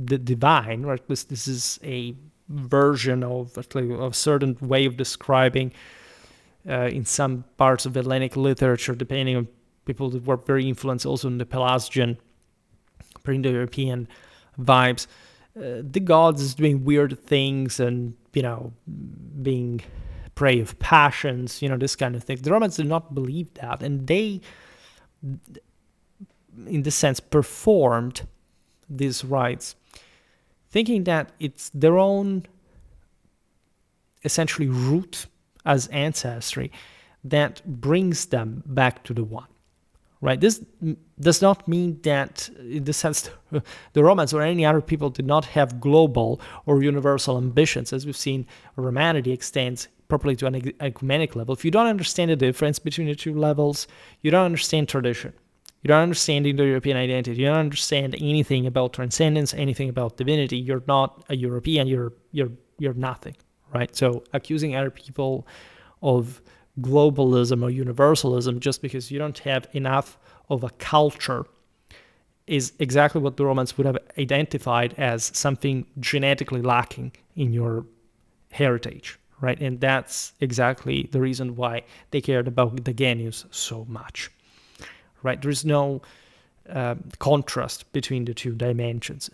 [SPEAKER 1] the divine, right? This is a version of a certain way of describing in some parts of Hellenic literature, depending on people that were very influenced also in the Pelasgian, Indo-European vibes. The gods is doing weird things and, being prey of passions, this kind of thing. The Romans did not believe that, and they, in this sense, performed these rites, thinking that it's their own essentially root as ancestry that brings them back to the one. Right? This does not mean that, in the sense, the Romans or any other people did not have global or universal ambitions. As we've seen, Romanity extends properly to an ecumenic level. If you don't understand the difference between the two levels, you don't understand tradition. You don't understand Indo-European identity. You don't understand anything about transcendence, anything about divinity. You're not a European. You're nothing. Right? So accusing other people of globalism or universalism just because you don't have enough of a culture is exactly what the Romans would have identified as something genetically lacking in your heritage, right? And that's exactly the reason why they cared about the genius so much, right? There is no contrast between the two dimensions.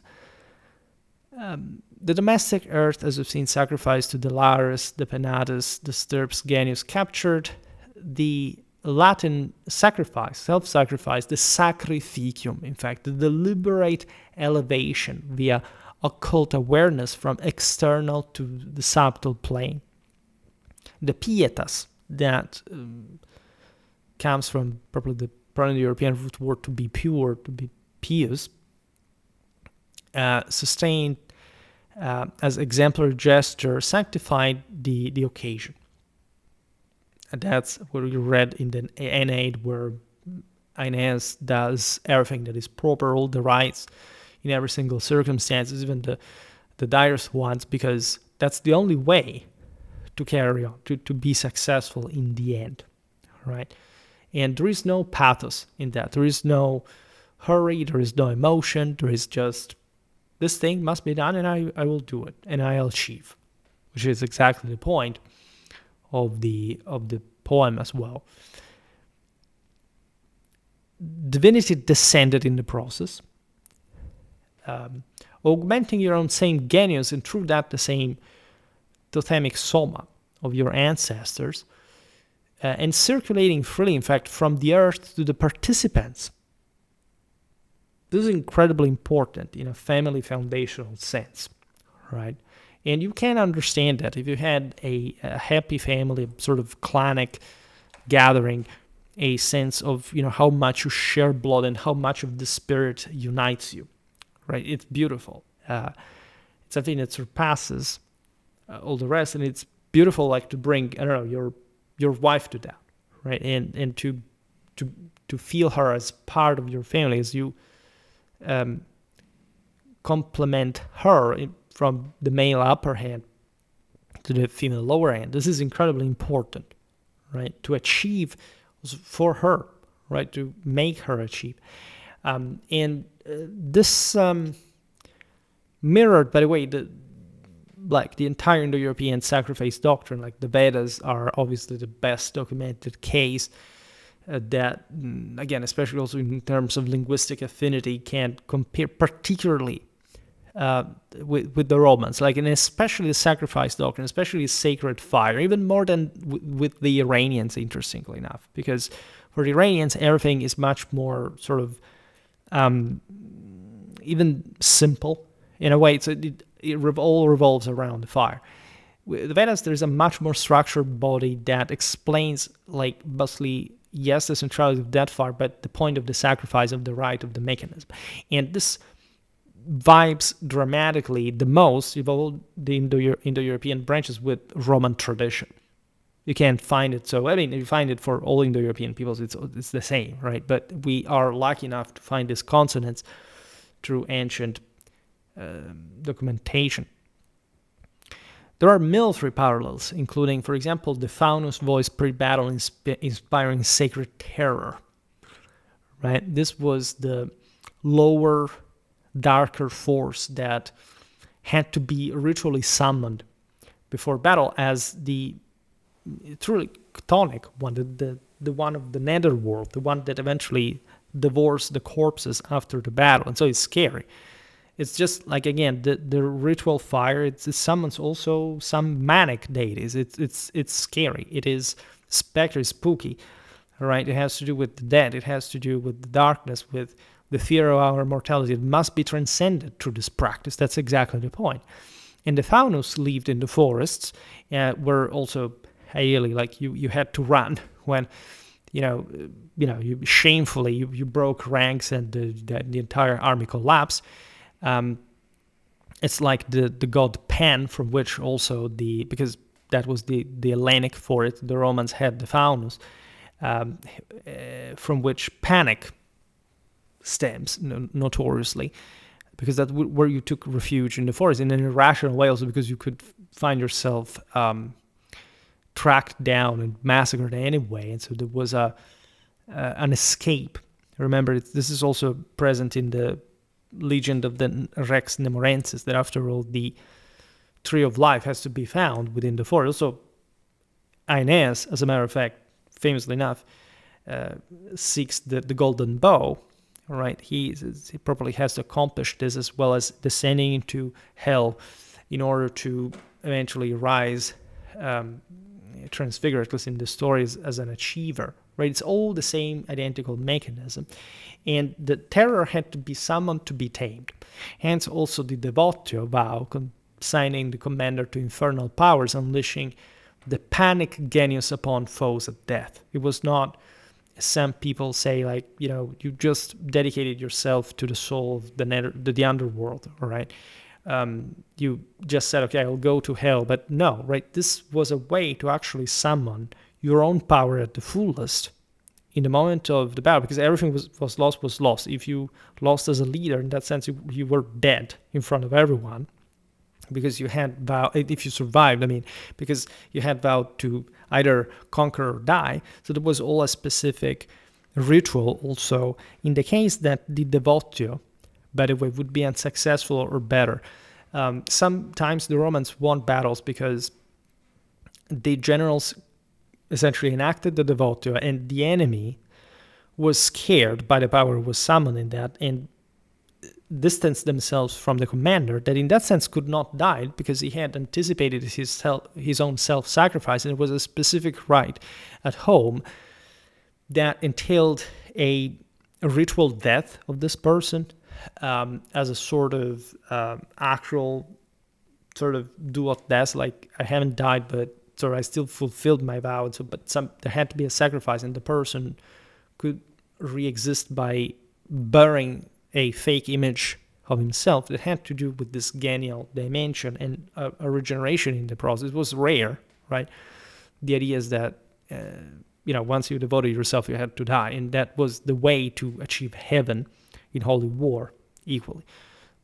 [SPEAKER 1] The domestic earth, as we've seen, sacrificed to the Lares, the Penates, the Stirps, Genius captured. The Latin sacrifice, self-sacrifice, the sacrificium, in fact, the deliberate elevation via occult awareness from external to the subtle plane. The pietas, that comes from probably the Proto-European root word to be pure, to be pious, sustained as exemplary gesture, sanctified the occasion. And that's what we read in the Aeneid, where Aeneas does everything that is proper, all the rites in every single circumstance, even the direst ones, because that's the only way to carry on, to be successful in the end, right? And there is no pathos in that. There is no hurry, there is no emotion, there is just, this thing must be done, and I will do it, and I'll achieve, which is exactly the point of the poem as well. Divinity descended in the process, augmenting your own same genius, and through that the same totemic soma of your ancestors, and circulating freely, in fact, from the earth to the participants. This is incredibly important in a family foundational sense, right? And you can understand that if you had a happy family, sort of clanic gathering, a sense of, how much you share blood and how much of the spirit unites you, right? It's beautiful. It's something that surpasses all the rest, and it's beautiful, like to bring, your wife to that, right? And to feel her as part of your family, as you complement her from the male upper hand to the female lower hand. This is incredibly important, right? To achieve for her, right? To make her achieve. This mirrored, by the way, the entire Indo-European sacrifice doctrine. Like the Vedas are obviously the best documented case that, again, especially also in terms of linguistic affinity, can compare particularly with the Romans, and especially the sacrifice doctrine, especially sacred fire, even more than with the Iranians, interestingly enough, because for the Iranians, everything is much more sort of even simple in a way. So it all revolves around the fire. With the Vedas, there's a much more structured body that explains, mostly, yes, the centrality of that fire, but the point of the sacrifice, of the rite, of the mechanism. And this vibes dramatically the most of all the Indo-European branches with Roman tradition. You can't find it. So, you find it for all Indo-European peoples, it's the same, right? But we are lucky enough to find these consonants through ancient documentation. There are military parallels, including, for example, the Faunus voice pre-battle inspiring sacred terror. Right? This was the lower, darker force that had to be ritually summoned before battle as the truly chthonic one, the one of the netherworld, the one that eventually devours the corpses after the battle. And so it's scary. It's just again, the ritual fire, it summons also some manic deities. It's scary. It is spectral, spooky, right? It has to do with the dead. It has to do with the darkness, with the fear of our mortality must be transcended through this practice. That's exactly the point. And the faunus lived in the forests, where also ideally, like you had to run when, you shamefully you broke ranks and the entire army collapsed. It's like the god Pan, from which also because that was the Hellenic for it. The Romans had the faunus, from which panic stems notoriously, because that's where you took refuge in the forest in an irrational way, also because you could find yourself tracked down and massacred anyway, and so there was an escape. Remember, this is also present in the legend of the Rex Nemorensis, that after all the tree of life has to be found within the forest. Also, Aeneas, as a matter of fact, famously enough, seeks the golden bow. Right, he probably has to accomplish this, as well as descending into hell in order to eventually rise, transfigured, at least in the stories, as an achiever. Right, it's all the same identical mechanism, and the terror had to be summoned to be tamed. Hence, also the devotio vow, consigning the commander to infernal powers, unleashing the panic genius upon foes at death. It was not, some people say, like, you just dedicated yourself to the soul of the underworld, all right? You just said, okay, I'll go to hell. But no, right? This was a way to actually summon your own power at the fullest in the moment of the battle, because everything was lost. If you lost as a leader, in that sense, you were dead in front of everyone, because you had vowed, if you survived, because you had vowed to either conquer or die. So there was all a specific ritual also in the case that the devotio, by the way, would be unsuccessful or better. Sometimes the Romans won battles because the generals essentially enacted the devotio, and the enemy was scared by the power was summoned in that, and distanced themselves from the commander, that in that sense could not die because he had anticipated his own self-sacrifice, and it was a specific rite at home that entailed a ritual death of this person, as a sort of actual sort of do or death, like I haven't died, but so I still fulfilled my vow. So, but there had to be a sacrifice, and the person could re-exist by burying a fake image of himself that had to do with this genial dimension and a regeneration in the process. It was rare, right? The idea is that, once you devoted yourself, you had to die. And that was the way to achieve heaven in holy war equally,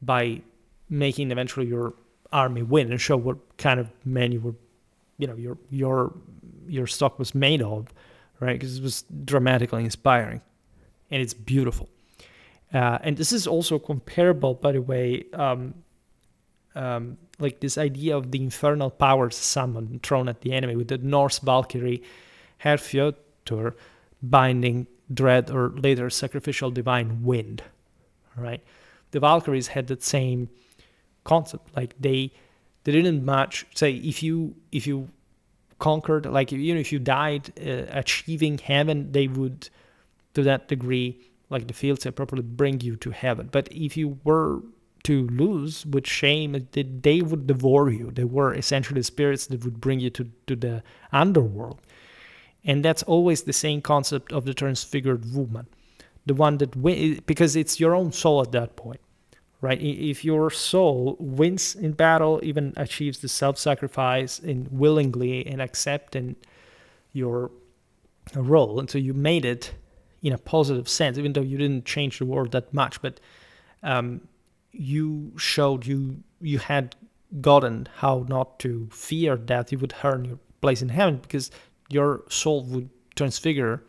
[SPEAKER 1] by making eventually your army win and show what kind of man you were, your stock was made of, right? Because it was dramatically inspiring, and it's beautiful. And this is also comparable, by the way, like this idea of the infernal powers summoned and thrown at the enemy, with the Norse Valkyrie Herfjötur binding dread, or later sacrificial divine wind, right? The Valkyries had that same concept. Like they didn't much say, if you conquered, like if you died achieving heaven, they would, to that degree, like the field said, properly bring you to heaven. But if you were to lose with shame, they would devour you. They were essentially spirits that would bring you to the underworld. And that's always the same concept of the transfigured woman, the one that because it's your own soul at that point, right? If your soul wins in battle, even achieves the self-sacrifice and willingly and accepting your role, and so you made it in a positive sense, even though you didn't change the world that much, but you showed you had gotten how not to fear that you would earn your place in heaven, because your soul would transfigure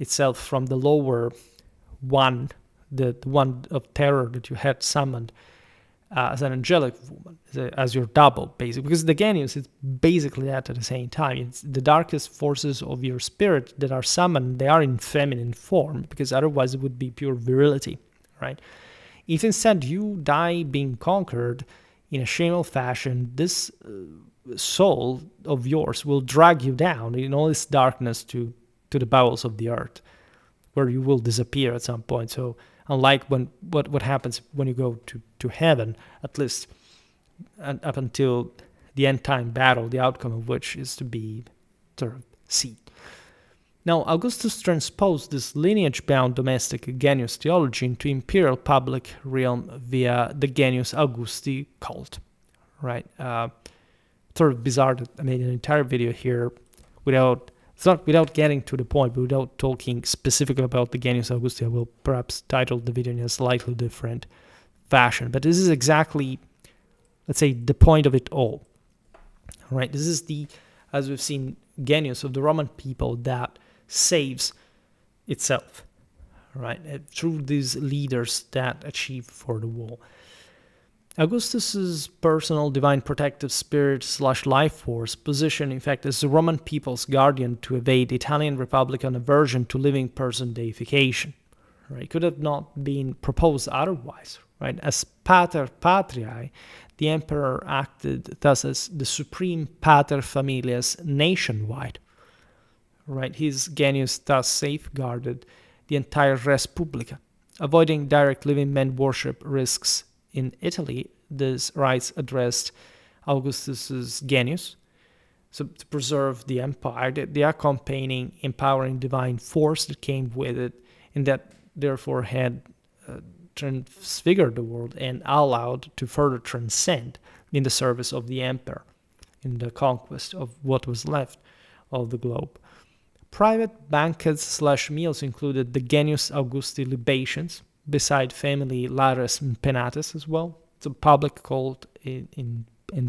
[SPEAKER 1] itself from the lower one, the one of terror that you had summoned, as an angelic woman, as your double, basically. Because the genius is basically that at the same time. It's the darkest forces of your spirit that are summoned. They are in feminine form, because otherwise it would be pure virility, right? If instead you die being conquered in a shameful fashion, this soul of yours will drag you down in all its darkness to the bowels of the earth, where you will disappear at some point. So unlike what happens when you go to heaven, at least up until the end time battle, the outcome of which is to be sort of seen. Now, Augustus transposed this lineage-bound domestic Genius theology into imperial public realm via the Genius Augusti cult, right? Sort of bizarre that I made an entire video here without getting to the point, but without talking specifically about the Genius Augusti. I will perhaps title the video in a slightly different fashion, but this is exactly, let's say, the point of it all, right? This is the, as we've seen, Genius of the Roman people that saves itself, right? Through these leaders that achieve for the wall. Augustus's personal divine protective spirit / life force position, in fact, as the Roman people's guardian to evade Italian Republican aversion to living person deification, right? Could have not been proposed otherwise, right? As Pater Patriae, the emperor acted thus as the supreme pater familias nationwide, right? His Genius thus safeguarded the entire Res Publica, avoiding direct living men worship risks. In Italy, these rites addressed Augustus's Genius, so to preserve the empire, the accompanying empowering divine force that came with it, and that therefore had transfigured the world and allowed to further transcend in the service of the emperor, in the conquest of what was left of the globe. Private banquets / meals included the Genius Augusti libations, beside family lares penates as well. It's a public cult in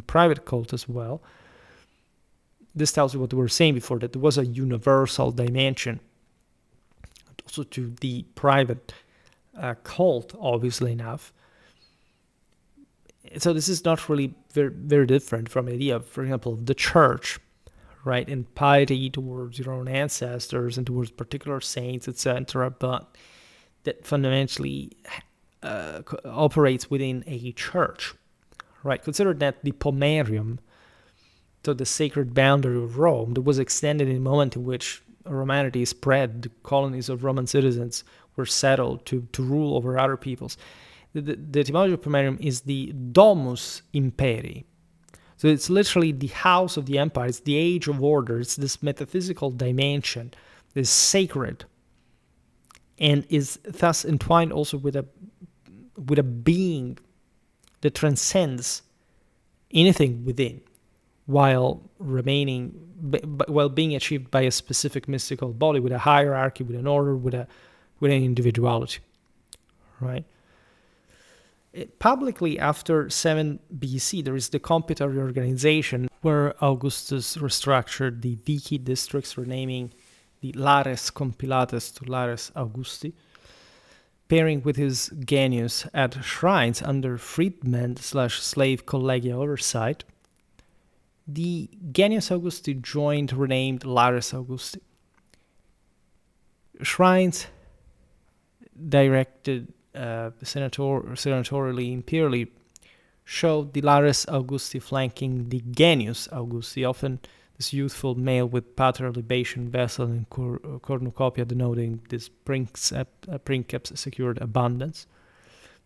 [SPEAKER 1] private cult as well. This tells you what we were saying before, that there was a universal dimension also to the private cult, obviously enough. So this is not really very, very different from the idea of, for example, the church, right, and piety towards your own ancestors and towards particular saints, etc., but that fundamentally operates within a church, right? Consider that the pomerium, so the sacred boundary of Rome, that was extended in a moment in which Romanity spread, the colonies of Roman citizens were settled to rule over other peoples. The etymology of pomerium is the domus imperii. So it's literally the house of the empire. It's the age of order. It's this metaphysical dimension, this sacred, and is thus entwined also with a being that transcends anything within, while being achieved by a specific mystical body, with a hierarchy, with an order, with an individuality, right? Publicly, after 7 BC, there is the Compita reorganization, where Augustus restructured the Vici districts, renaming the Lares Compilates to Lares Augusti, pairing with his Genius at shrines under freedmen / slave collegia oversight. The Genius Augusti joined renamed Lares Augusti. Shrines directed senatorially, imperially, showed the Lares Augusti flanking the Genius Augusti, often this youthful male with pater libation vessel and cornucopia, denoting this princeps secured abundance.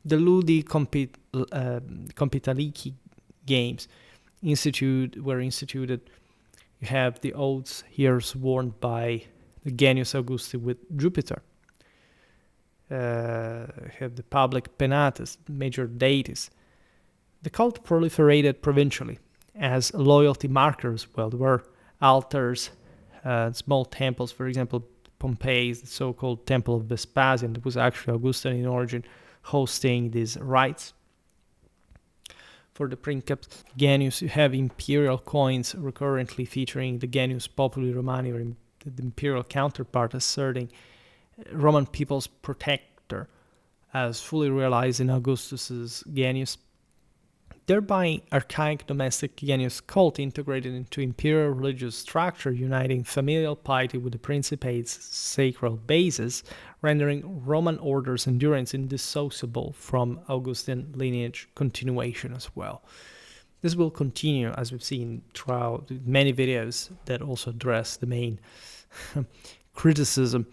[SPEAKER 1] The Ludi Compitalici games were instituted. You have the oaths here sworn by the Genius Augusti with Jupiter. Have the public penates, major deities. The cult proliferated provincially as loyalty markers. Well, there were altars, small temples, for example, Pompeii's the so-called Temple of Vespasian, that was actually Augustan in origin, hosting these rites. For the Princeps Genius, you have imperial coins recurrently featuring the Genius Populi Romani, or the imperial counterpart, asserting Roman people's protector, as fully realized in Augustus's Genius. Thereby, archaic domestic Genius cult integrated into imperial religious structure, uniting familial piety with the Principate's sacral basis, rendering Roman order's endurance indissociable from Augustan lineage continuation as well. This will continue, as we've seen throughout many videos that also address the main criticism,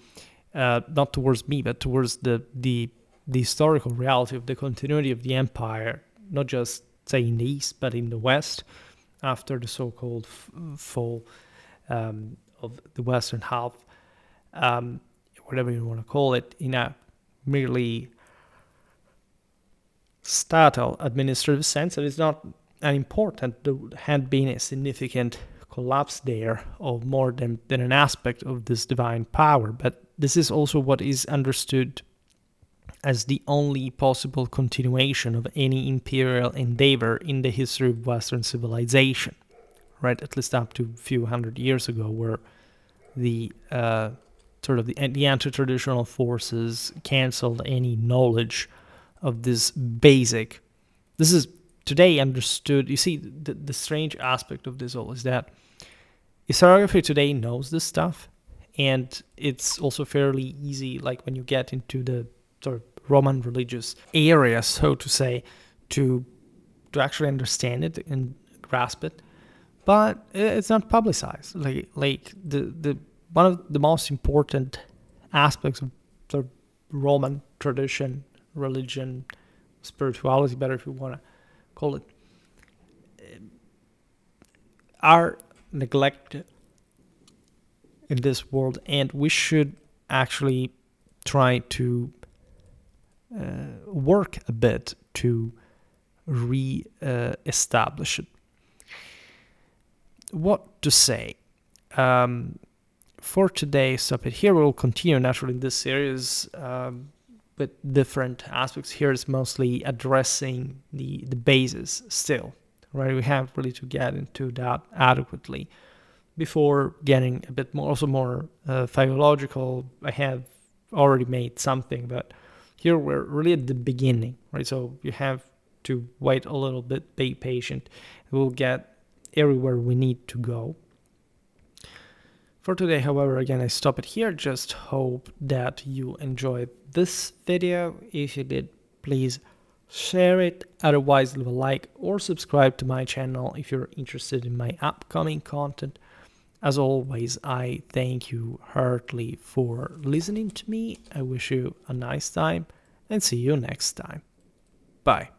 [SPEAKER 1] not towards me, but towards the the historical reality of the continuity of the empire, not just, say, in the East, but in the West, after the so-called fall of the Western half, whatever you want to call it, in a merely statal administrative sense. It is not unimportant. There had been a significant collapse there of more than an aspect of this divine power, but this is also what is understood as the only possible continuation of any imperial endeavor in the history of Western civilization, right? At least up to a few hundred years ago, where the the anti-traditional forces canceled any knowledge of this basic. This is today understood. You see, the strange aspect of this all is that historiography today knows this stuff, and it's also fairly easy, like when you get into the sort of Roman religious area, so to say, to actually understand it and grasp it. But it's not publicized. Like the one of the most important aspects of the Roman tradition, religion, spirituality, better if you want to call it, are neglected in this world, and we should actually try to work a bit to re-establish it. What to say? For today, stop it here. We'll continue naturally in this series with different aspects. Here is mostly addressing the basis still, right? We have really to get into that adequately before getting a bit more, also more philological. I have already made something, but here we're really at the beginning, right? So you have to wait a little bit, be patient. We'll get everywhere we need to go. For today, however, again, I stop it here. Just hope that you enjoyed this video. If you did, please share it. Otherwise, leave a like or subscribe to my channel if you're interested in my upcoming content. As always, I thank you heartily for listening to me. I wish you a nice time and see you next time. Bye.